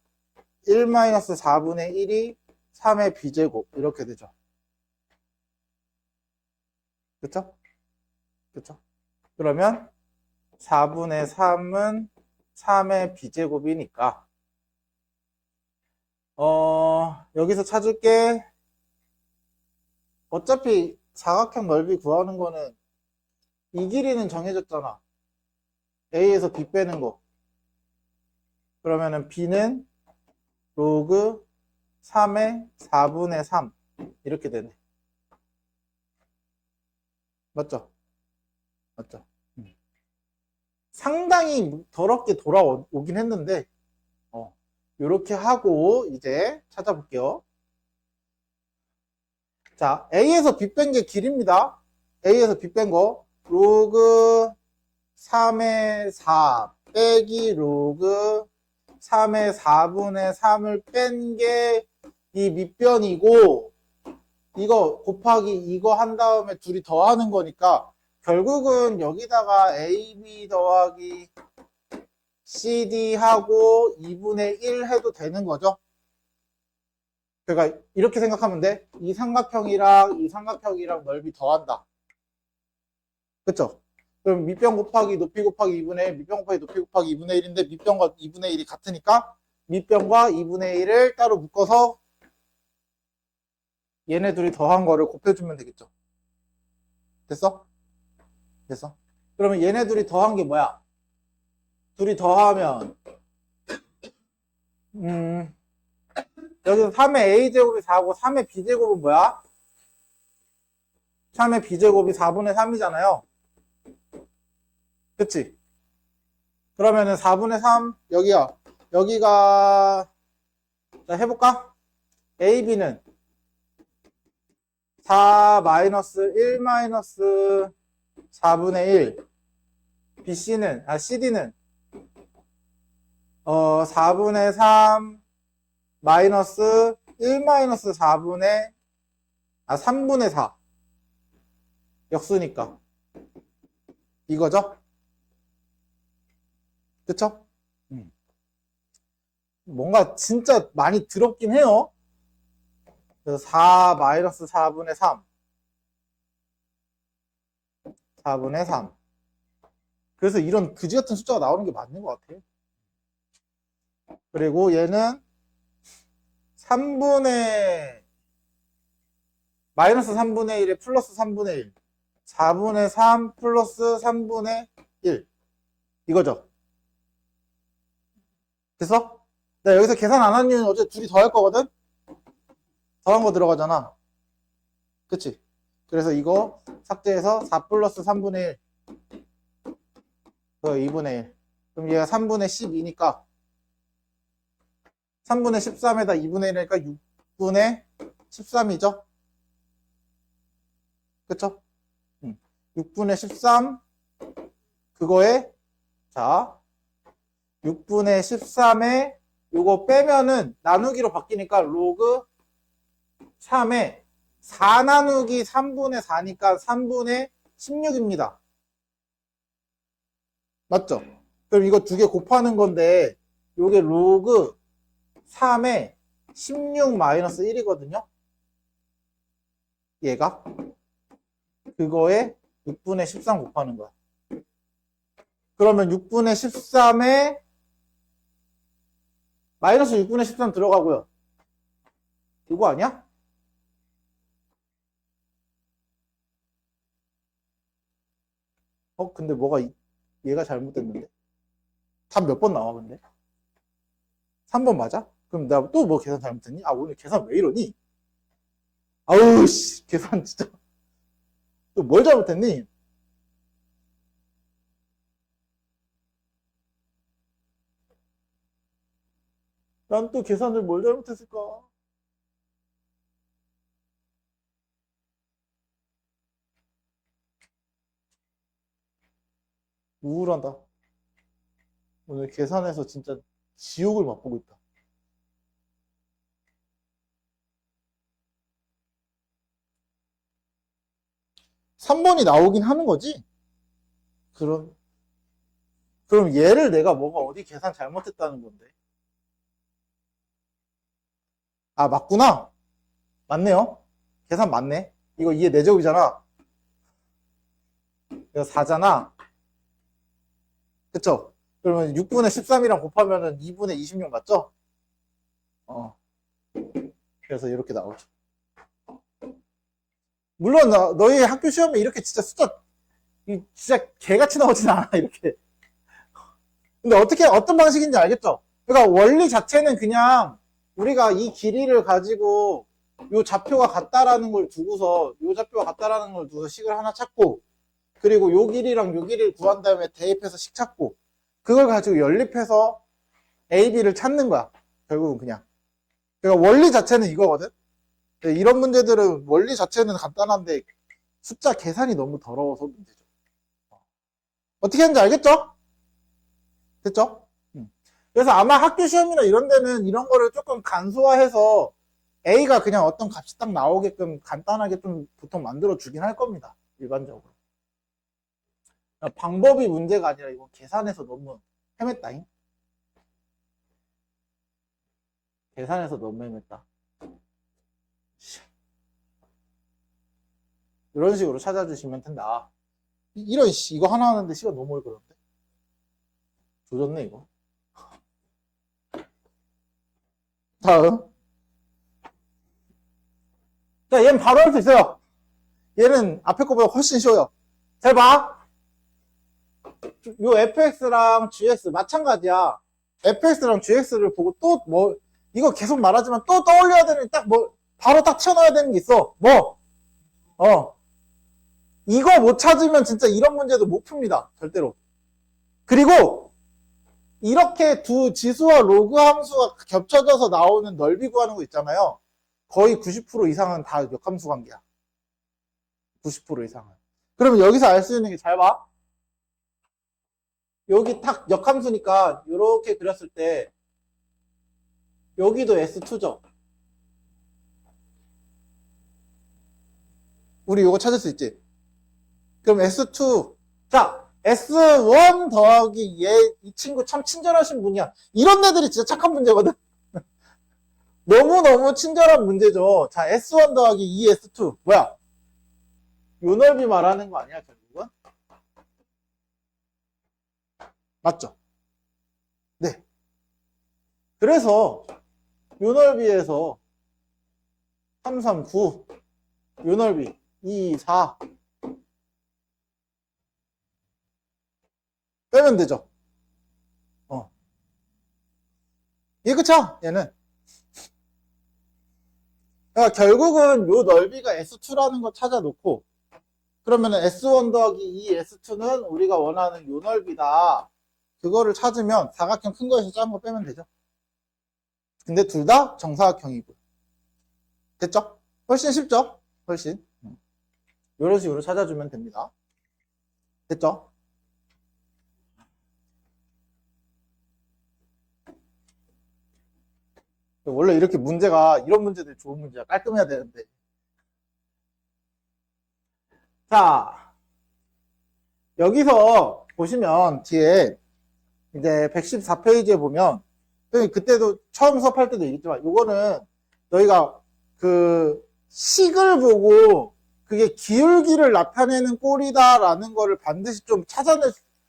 1-4분의 1이 3의 b제곱 이렇게 되죠. 그쵸? 그쵸? 그러면 4분의 3은 3의 b제곱이니까 여기서 찾을게. 어차피 사각형 넓이 구하는 거는 이 길이는 정해졌잖아. A에서 B 빼는 거. 그러면은 B는 로그 3의 4분의 3 이렇게 되네. 맞죠? 맞죠? 상당히 더럽게 돌아오긴 했는데 이렇게 하고 이제 찾아볼게요. 자, A에서 B 뺀 게 길입니다. A에서 B 뺀 거 로그 3의 4 빼기 로그 3의 4분의 3을 뺀 게 이 밑변이고 이거 곱하기 이거 한 다음에 둘이 더하는 거니까 결국은 여기다가 AB 더하기 CD 하고 2분의 1 해도 되는 거죠. 그러니까 이렇게 생각하면 돼. 이 삼각형이랑 이 삼각형이랑 넓이 더한다. 그쵸? 그럼 밑변 곱하기 높이 곱하기 2분의 1, 밑변 곱하기 높이 곱하기 2분의 1인데 밑변과 2분의 1이 같으니까 밑변과 2분의 1을 따로 묶어서 얘네 둘이 더한 거를 곱해주면 되겠죠. 됐어? 됐어? 그러면 얘네 둘이 더한 게 뭐야? 둘이 더하면 여기서 3의 a제곱이 4고 3의 b제곱은 뭐야? 3의 b제곱이 4분의 3이잖아요. 그치? 그러면은 4분의 3 여기야. 여기가 자 해볼까? AB는 4 마이너스 1 마이너스 4분의 1 CD는 4분의 3 마이너스 1 마이너스 3분의 4 역수니까 이거죠? 그쵸? 뭔가 진짜 많이 더럽긴 해요. 그래서 4 마이너스 4분의 3 4분의 3 그래서 이런 그지 같은 숫자가 나오는 게 맞는 것 같아요. 그리고 얘는 3분의 마이너스 3분의 1에 플러스 3분의 1 4분의 3 플러스 3분의 1 이거죠. 됐어? 나 여기서 계산 안 한 이유는 어제 둘이 더할 거거든? 더한 거 들어가잖아. 그치? 그래서 이거 삭제해서 4 플러스 3분의 1 그 2분의 1 그럼 얘가 3분의 12니까 3분의 13에다 2분의 1이니까 6분의 13이죠? 그쵸? 6분의 13 그거에 자 6분의 13에 요거 빼면은 나누기로 바뀌니까 로그 3에 4 나누기 3분의 4니까 3분의 16입니다. 맞죠? 그럼 이거 두 개 곱하는 건데 요게 로그 3에 16 마이너스 1이거든요. 얘가 그거에 6분의 13 곱하는 거야. 그러면 6분의 13에 마이너스 6분의 13 들어가고요. 이거 아니야? 근데 뭐가 얘가 잘못됐는데? 답 몇 번 나와 근데? 3번 맞아? 그럼 내가 또 뭐 계산 잘못했니? 아 오늘 계산 왜 이러니? 아우 씨 계산 진짜 또 뭘 잘못했니? 난 또 계산을 뭘 잘못했을까? 우울하다. 오늘 계산해서 진짜 지옥을 맛보고 있다. 3번이 나오긴 하는 거지? 그럼 얘를 내가 뭐가 어디 계산 잘못했다는 건데. 아, 맞구나. 맞네요. 계산 맞네. 이거 2의 4제곱이잖아. 이거 4잖아. 그쵸? 그러면 6분의 13이랑 곱하면은 2분의 26 맞죠? 그래서 이렇게 나오죠. 물론 너희 학교 시험에 이렇게 진짜 숫자 진짜 개같이 나오진 않아 이렇게. 근데 어떤 방식인지 알겠죠? 그러니까 원리 자체는 그냥 우리가 이 길이를 가지고 요 좌표가 같다라는 걸 두고서 식을 하나 찾고, 그리고 요 길이랑 요 길이를 구한 다음에 대입해서 식 찾고, 그걸 가지고 연립해서 A, B를 찾는 거야. 결국은 그냥. 그러니까 원리 자체는 이거거든. 이런 문제들은 원리 자체는 간단한데 숫자 계산이 너무 더러워서 문제죠. 어떻게 하는지 알겠죠? 됐죠? 그래서 아마 학교 시험이나 이런 데는 이런 거를 조금 간소화해서 A가 그냥 어떤 값이 딱 나오게끔 간단하게 좀 보통 만들어 주긴 할 겁니다. 일반적으로. 방법이 문제가 아니라 이건 계산해서 너무 헤맸다잉. 계산해서 너무 헤맸다. 이런 식으로 찾아주시면 된다. 이런 이거 하나 하는데 시간 너무 오래 걸렸는데? 조졌네 이거. 다음. 자, 얘는 바로 할 수 있어요. 얘는 앞에 거보다 훨씬 쉬워요. 잘 봐. 요 fx랑 gx 마찬가지야. fx랑 gx를 보고 또 뭐, 이거 계속 말하지만 또 떠올려야 되는, 딱 뭐, 바로 딱 튀어나와야 되는 게 있어. 뭐? 이거 못 찾으면 진짜 이런 문제도 못 풉니다. 절대로. 그리고, 이렇게 두 지수와 로그 함수가 겹쳐져서 나오는 넓이 구하는 거 있잖아요. 거의 90% 이상은 다 역함수 관계야. 90% 이상은. 그러면 여기서 알 수 있는 게 잘 봐. 여기 딱 역함수니까 이렇게 그렸을 때 여기도 S2죠. 우리 이거 찾을 수 있지? 그럼 S2. 자, S1 더하기 얘, 이 친구 참 친절하신 분이야. 이런 애들이 진짜 착한 문제거든? 너무너무 친절한 문제죠. 자, S1 더하기 2 S2. 뭐야? 요 넓이 말하는 거 아니야, 결국은? 맞죠? 네. 그래서 요 넓이에서 3, 3, 9, 요 넓이 2, 4 빼면 되죠. 이게 그쵸? 얘는. 그러니까 결국은 요 넓이가 S2라는 거 찾아놓고, 그러면은 S1 더하기 2 S2는 우리가 원하는 요 넓이다. 그거를 찾으면 사각형 큰 거에서 작은 거 빼면 되죠. 근데 둘 다 정사각형이고. 됐죠? 훨씬 쉽죠? 훨씬. 이런 식으로 찾아주면 됩니다. 됐죠? 원래 이렇게 문제가, 이런 문제들 좋은 문제야. 깔끔해야 되는데. 자, 여기서 보시면 뒤에 이제 114페이지에 보면, 그때도 처음 수업할 때도 얘기했지만, 요거는 너희가 그 식을 보고 그게 기울기를 나타내는 꼴이다라는 거를 반드시 좀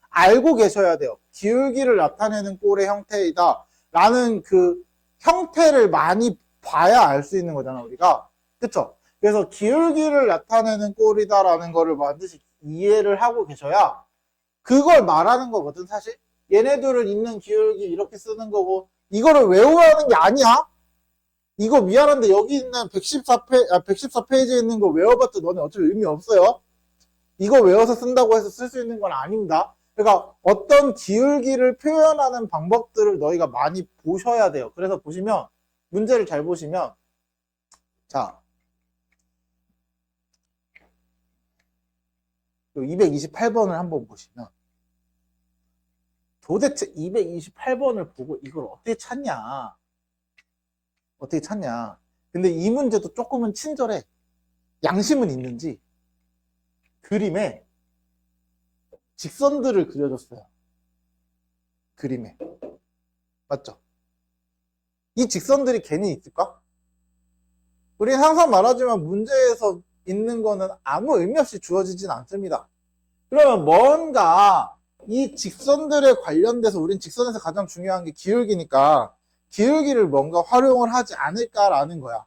알고 계셔야 돼요. 기울기를 나타내는 꼴의 형태이다 라는 그 형태를 많이 봐야 알 수 있는 거잖아, 우리가. 그쵸? 그래서 기울기를 나타내는 꼴이다라는 거를 반드시 이해를 하고 계셔야 그걸 말하는 거거든, 사실. 얘네들은 있는 기울기 이렇게 쓰는 거고, 이거를 외워야 하는 게 아니야? 이거 미안한데 여기 있는 114페이지에 있는 거 외워봤자 너네 어차피 의미 없어요. 이거 외워서 쓴다고 해서 쓸 수 있는 건 아닙니다. 그러니까 어떤 기울기를 표현하는 방법들을 너희가 많이 보셔야 돼요. 그래서 보시면, 문제를 잘 보시면, 자, 228번을 한번 보시면, 도대체 228번을 보고 이걸 어떻게 찾냐? 어떻게 찾냐? 근데 이 문제도 조금은 친절해. 양심은 있는지. 그림에 직선들을 그려줬어요. 그림에. 맞죠? 이 직선들이 괜히 있을까? 우리는 항상 말하지만 문제에서 있는 거는 아무 의미 없이 주어지진 않습니다. 그러면 뭔가 이 직선들에 관련돼서 우린 직선에서 가장 중요한 게 기울기니까 기울기를 뭔가 활용을 하지 않을까라는 거야.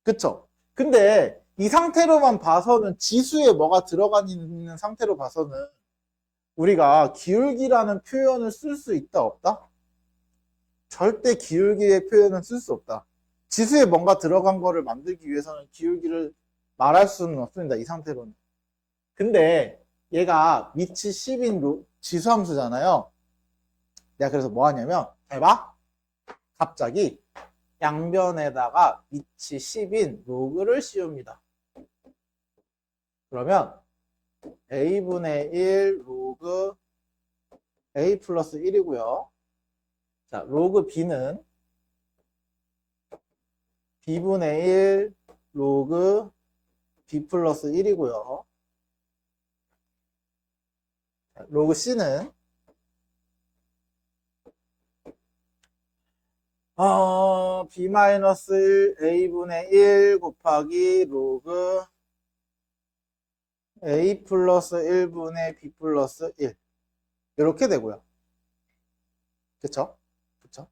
그쵸? 근데 이 상태로만 봐서는 지수에 뭐가 들어가 있는 상태로 봐서는 우리가 기울기라는 표현을 쓸 수 있다 없다? 절대 기울기의 표현은 쓸 수 없다. 지수에 뭔가 들어간 거를 만들기 위해서는 기울기를 말할 수는 없습니다. 이 상태로는. 근데 얘가 밑이 10인 지수함수잖아요. 내가 그래서 뭐 하냐면 잘 봐. 갑자기 양변에다가 밑이 10인 로그를 씌웁니다. 그러면 a분의 1 로그 a 플러스 1이고요. 자, 로그 b는 b분의 1 로그 b 플러스 1이고요. 로그 c는 b-1 a분의 1 곱하기 로그 a 플러스 1분의 b 플러스 1 이렇게 되고요. 그쵸? 그쵸?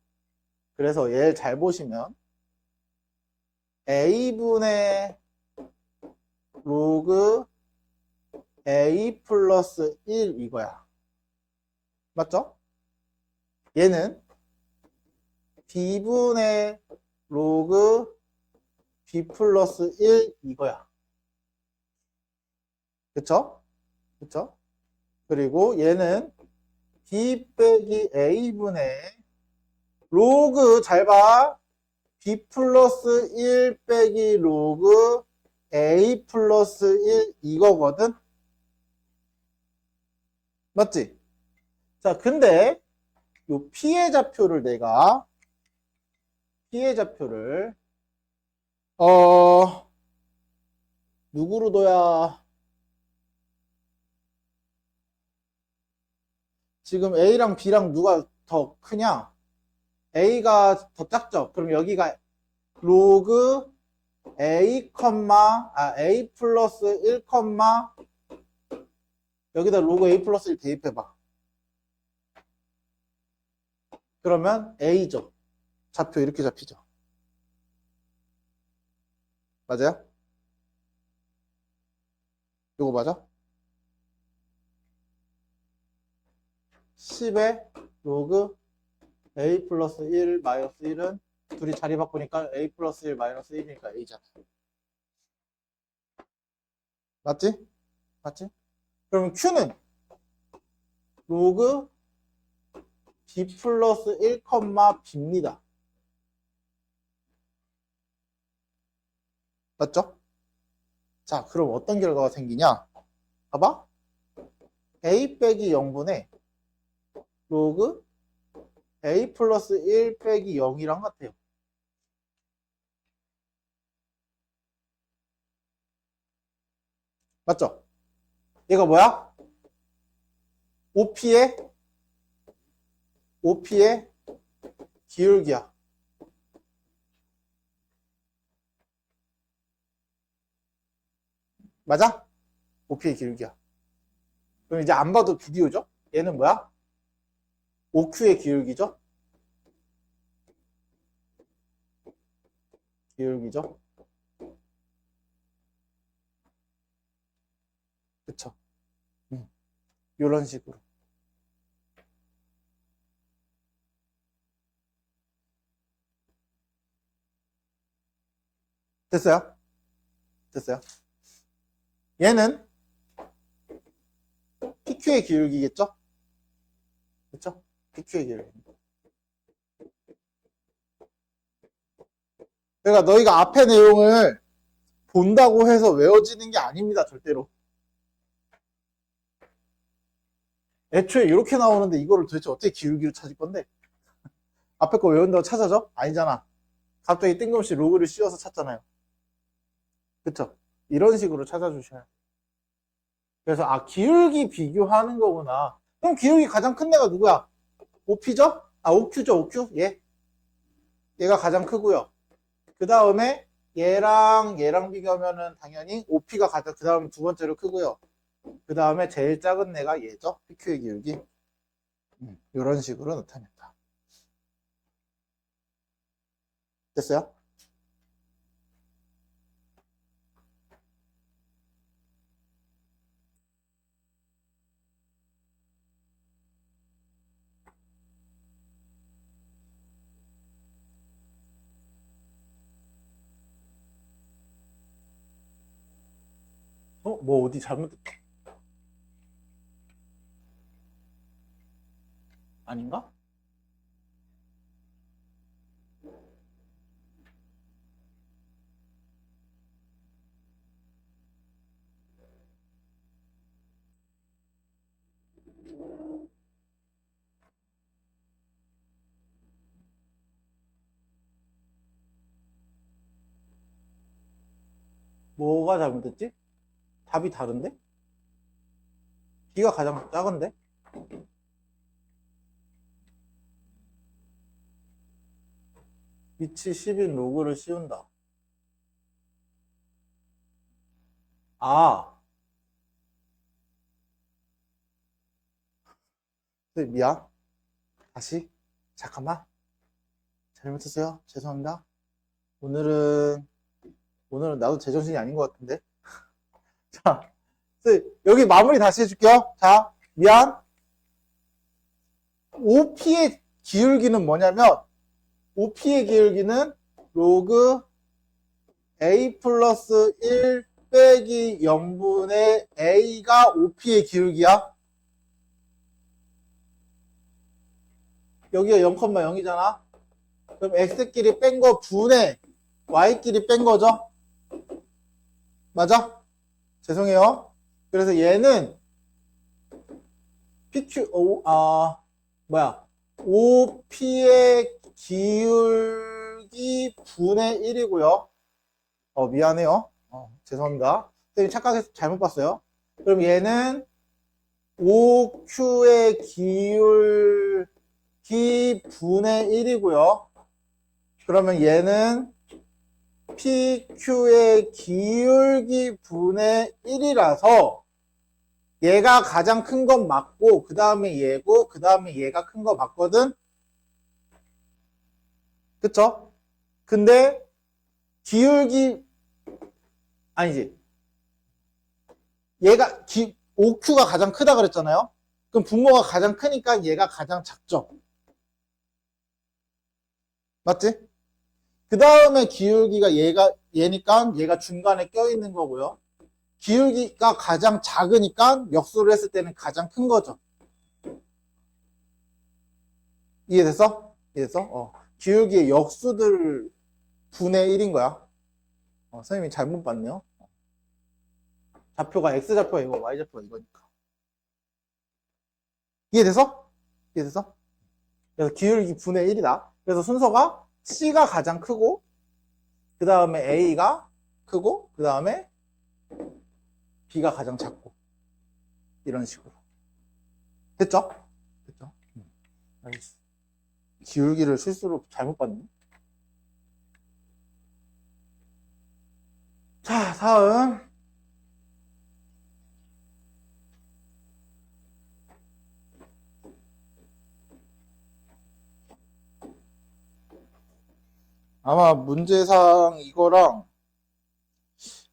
그래서 얘를 잘 보시면 a분의 로그 a 플러스 1 이거야. 맞죠? 얘는 b분의 로그 b 플러스 1 이거야. 그쵸? 그쵸? 그리고 얘는 b 빼기 a분의 로그 잘 봐. b 플러스 1 빼기 로그 a 플러스 1 이거거든? 맞지? 자, 근데 요 피해 좌표를 내가 피해 좌표를 누구로 둬야 지금 A랑 B랑 누가 더 크냐? A가 더 작죠? 그럼 여기가 로그 A, A 플러스 1, 여기다 로그 A 플러스 1 대입해봐. 그러면 A죠. 좌표 이렇게 잡히죠. 맞아요? 이거 맞아? 10의 로그 A 플러스 1 마이너스 1은 둘이 자리 바꾸니까 A 플러스 1 마이너스 1이니까 A잖아. 맞지? 맞지? 그러면 Q는 로그 B 플러스 1, B입니다. 맞죠? 자, 그럼 어떤 결과가 생기냐? 봐봐. A 빼기 0분의 로그 A 플러스 1 빼기 0이랑 같아요. 맞죠? 얘가 뭐야? OP의 기울기야. 맞아? OP의 기울기야. 그럼 이제 안 봐도 비디오죠? 얘는 뭐야? OQ의 기울기죠? 기울기죠? 그쵸? 이런 식으로. 됐어요? 됐어요? 얘는 PQ의 기울기겠죠? 그쵸? PQ의 기울기. 그러니까 너희가 앞에 내용을 본다고 해서 외워지는 게 아닙니다. 절대로. 애초에 이렇게 나오는데 이거를 도대체 어떻게 기울기로 찾을 건데? 앞에 거 외운다고 찾아져? 아니잖아. 갑자기 뜬금없이 로그를 씌워서 찾잖아요. 그쵸? 이런 식으로 찾아주셔야 돼요. 그래서 기울기 비교하는 거구나. 그럼 기울기 가장 큰 애가 누구야? OP죠? OQ죠, OQ? 얘가 가장 크고요. 그 다음에 얘랑 비교하면은 당연히 OP가 가장, 그 다음에 두 번째로 크고요. 그 다음에 제일 작은 애가 얘죠. PQ의 기울기. 이런 식으로 나타낸다. 됐어요? 뭐 어디 잘못, 아닌가? 뭐가 잘못됐지? 답이 다른데? B가 가장 작은데? 위치 10인 로그를 씌운다. 아, 미안. 다시. 잠깐만. 잘못했어요. 죄송합니다. 오늘은 나도 제정신이 아닌 것 같은데. 자, 여기 마무리 다시 해줄게요. 자, 미안. OP의 기울기는 뭐냐면, OP의 기울기는 로그 A 플러스 1 빼기 0분의 A가 OP의 기울기야. 여기가 0,0이잖아. 그럼 X끼리 뺀 거 분의 Y끼리 뺀 거죠? 맞아? 죄송해요. 그래서 얘는 OP의 기울기 분의 1이고요. 미안해요. 죄송합니다. 선생님 착각해서 잘못 봤어요. 그럼 얘는 OQ의 기울기 분의 1이고요. 그러면 얘는 PQ의 기울기 분의 1이라서 얘가 가장 큰 건 맞고 그 다음에 얘고 그 다음에 얘가 큰 거 맞거든? 그쵸? 근데 기울기 아니지. 얘가 OQ가 가장 크다 그랬잖아요. 그럼 분모가 가장 크니까 얘가 가장 작죠. 맞지? 그 다음에 기울기가 얘니까 얘가 중간에 껴있는 거고요. 기울기가 가장 작으니까 역수를 했을 때는 가장 큰 거죠. 이해됐어? 이해됐어? 기울기의 역수들 분의 1인 거야. 선생님이 잘못 봤네요. 좌표가 X좌표가 이거, Y좌표가 이거니까. 이해됐어? 이해됐어? 그래서 기울기 분의 1이다. 그래서 순서가 C가 가장 크고, 그 다음에 A가 크고, 그 다음에 B가 가장 작고. 이런 식으로. 됐죠? 됐죠? 알겠어. 기울기를 실수로 잘못 봤네. 자, 다음. 아마 문제상 이거랑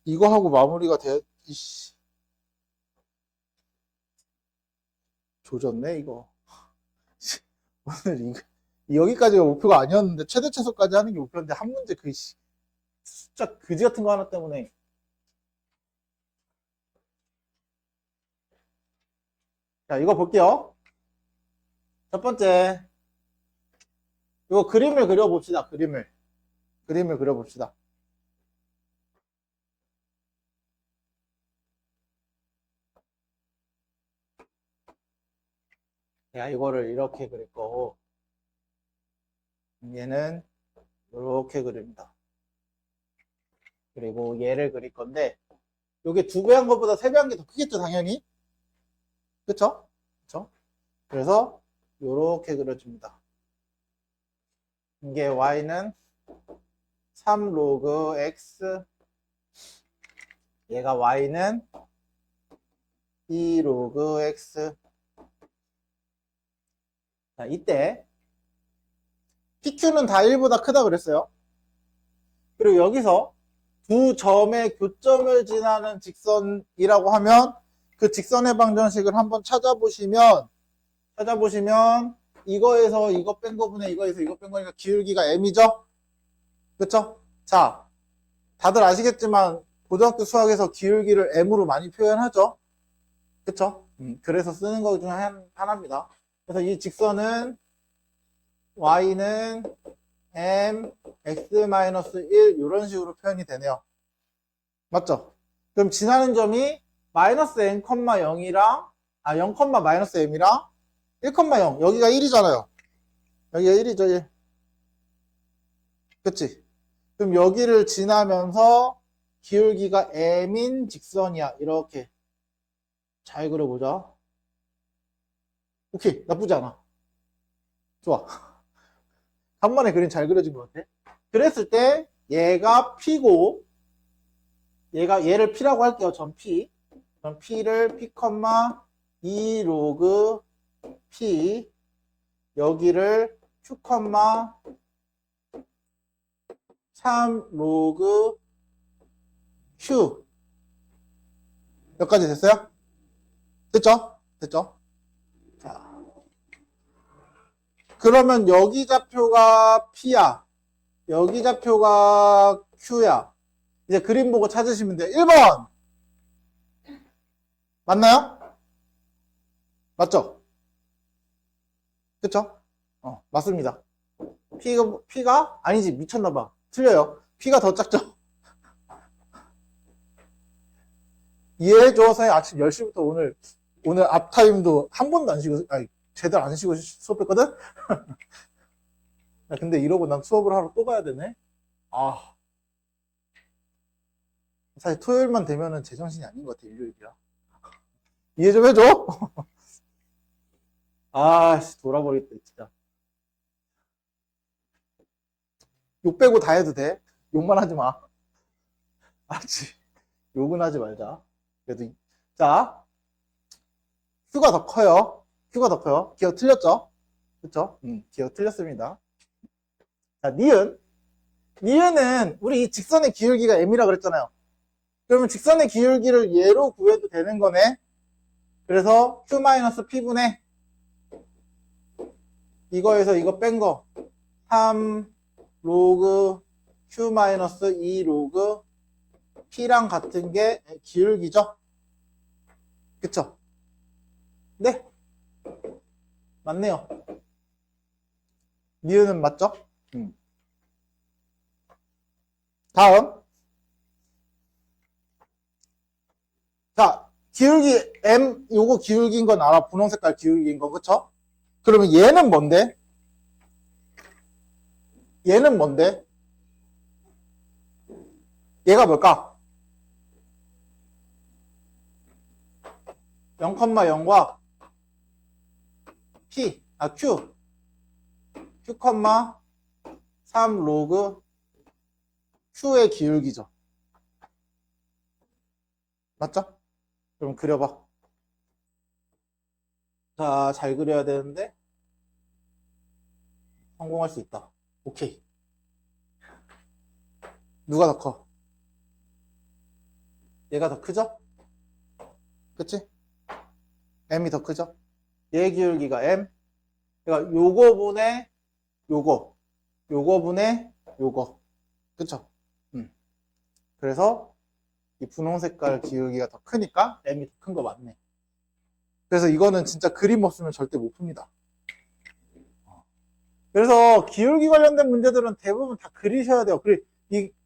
이거 하고 마무리가 이씨. 조졌네, 이거. 오늘 여기까지가 목표가 아니었는데, 최대 최소까지 하는 게 목표인데, 한 문제 숫자 그지 같은 거 하나 때문에. 자, 이거 볼게요. 첫 번째. 이거 그림을 그려봅시다, 그림을. 그림을 그려봅시다. 야, 이거를 이렇게 그릴 거고, 얘는 이렇게 그립니다. 그리고 얘를 그릴 건데, 요게 2배 한 것보다 3배 한 게 더 크겠죠, 당연히. 그쵸? 그쵸? 그래서 요렇게 그려줍니다. 이게 y는 3 로그 x, 얘가 y는 2 로그 x. 자, 이때 PQ는 다 1보다 크다 그랬어요. 그리고 여기서 두 점의 교점을 지나는 직선이라고 하면 그 직선의 방정식을 한번 찾아보시면 이거에서 이거 뺀 거분에 이거에서 이거 뺀 거니까 기울기가 m이죠? 그쵸? 자, 다들 아시겠지만 고등학교 수학에서 기울기를 m으로 많이 표현하죠? 그쵸? 그래서 쓰는 것 중 하나입니다. 그래서 이 직선은 y는 m x-1 이런 식으로 표현이 되네요. 맞죠? 그럼 지나는 점이 마이너스 n, 0이랑 0, 마이너스 m이랑 1,0 여기가 1이잖아요. 여기가 1이죠, 1. 그치? 그럼 여기를 지나면서 기울기가 m인 직선이야. 이렇게 잘 그려보자. 오케이, 나쁘지 않아. 좋아. 간만에 그림 잘 그려진 것 같아. 그랬을 때 얘가 P고 얘를 P라고 할게요. 전 P. 그럼 P를 P, 2 로그 P 여기를 Q, 3 로그 Q 여기까지 됐어요? 됐죠? 됐죠? 자, 그러면 여기 좌표가 P야. 여기 좌표가 Q야. 이제 그림 보고 찾으시면 돼요. 1번! 맞나요? 맞죠? 그쵸? 맞습니다. P가? 아니지, 미쳤나봐. 틀려요. P가 더 작죠? 이해해줘. 선생님 아침 10시부터 오늘 앞타임도 한 번도 안 쉬고, 아니, 제대로 안 쉬고 수업했거든? 근데 이러고 난 수업을 하러 또 가야 되네? 아. 사실 토요일만 되면은 제정신이 아닌 것 같아, 일요일이라. 이해 좀 해줘? 아씨, 돌아버리겠다, 진짜. 욕 빼고 다 해도 돼. 욕만 하지 마. 알았지? 욕은 하지 말자. 그래도, 자. Q가 더 커요. Q가 더 커요. 기억 틀렸죠? 그쵸? 기억 틀렸습니다. 자, 니은. 니은은 우리 이 직선의 기울기가 m이라 그랬잖아요. 그러면 직선의 기울기를 얘로 구해도 되는 거네. 그래서 Q-P분의 이거에서 이거 뺀 거 3 로그 Q-2 로그 P랑 같은 게 기울기죠? 그쵸? 네? 맞네요. 니은은 맞죠? 다음. 자, 기울기 M, 요거 기울기인 건 알아. 분홍 색깔 기울기인 거, 그쵸? 그러면 얘는 뭔데? 얘는 뭔데? 얘가 뭘까? 0,0과 P, Q, Q, 3 로그 Q의 기울기죠. 맞죠? 그럼 그려봐. 자, 잘 그려야 되는데 성공할 수 있다. 오케이. 누가 더 커? 얘가 더 크죠? 그치? M이 더 크죠? 얘 기울기가 M. 그러니까 요거 분의 요거. 요거 분의 요거. 그쵸? 그래서 이 분홍 색깔 기울기가 더 크니까 M이 더 큰 거 맞네. 그래서 이거는 진짜 그림 없으면 절대 못 풉니다. 그래서 기울기 관련된 문제들은 대부분 다 그리셔야 돼요.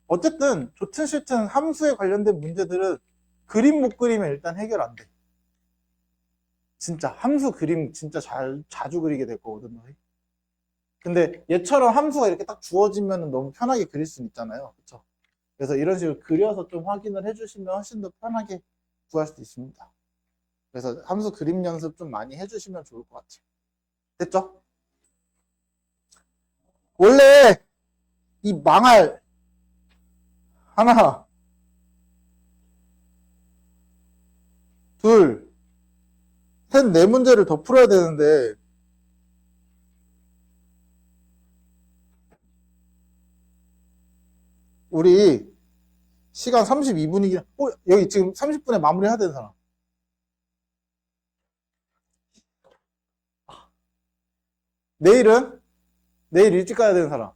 어쨌든 좋든 싫든 함수에 관련된 문제들은 그림 못 그리면 일단 해결 안 돼. 진짜 함수 그림 진짜 자주 그리게 될 거거든. 근데 얘처럼 함수가 이렇게 딱 주어지면 너무 편하게 그릴 수 있잖아요. 그쵸? 그래서 이런 식으로 그려서 좀 확인을 해주시면 훨씬 더 편하게 구할 수 있습니다. 그래서 함수 그림 연습 좀 많이 해주시면 좋을 것 같아요. 됐죠? 원래 이 망할 하나, 둘, 셋, 네 문제를 더 풀어야 되는데 우리 시간 32분이긴 여기 지금 30분에 마무리 해야 되는 사람. 내일은? 내일 일찍 가야 되는 사람.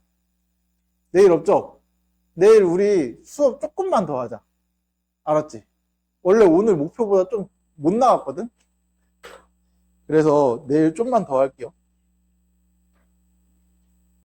내일 없죠? 내일 우리 수업 조금만 더 하자. 알았지? 원래 오늘 목표보다 좀 못 나갔거든? 그래서 내일 좀만 더 할게요.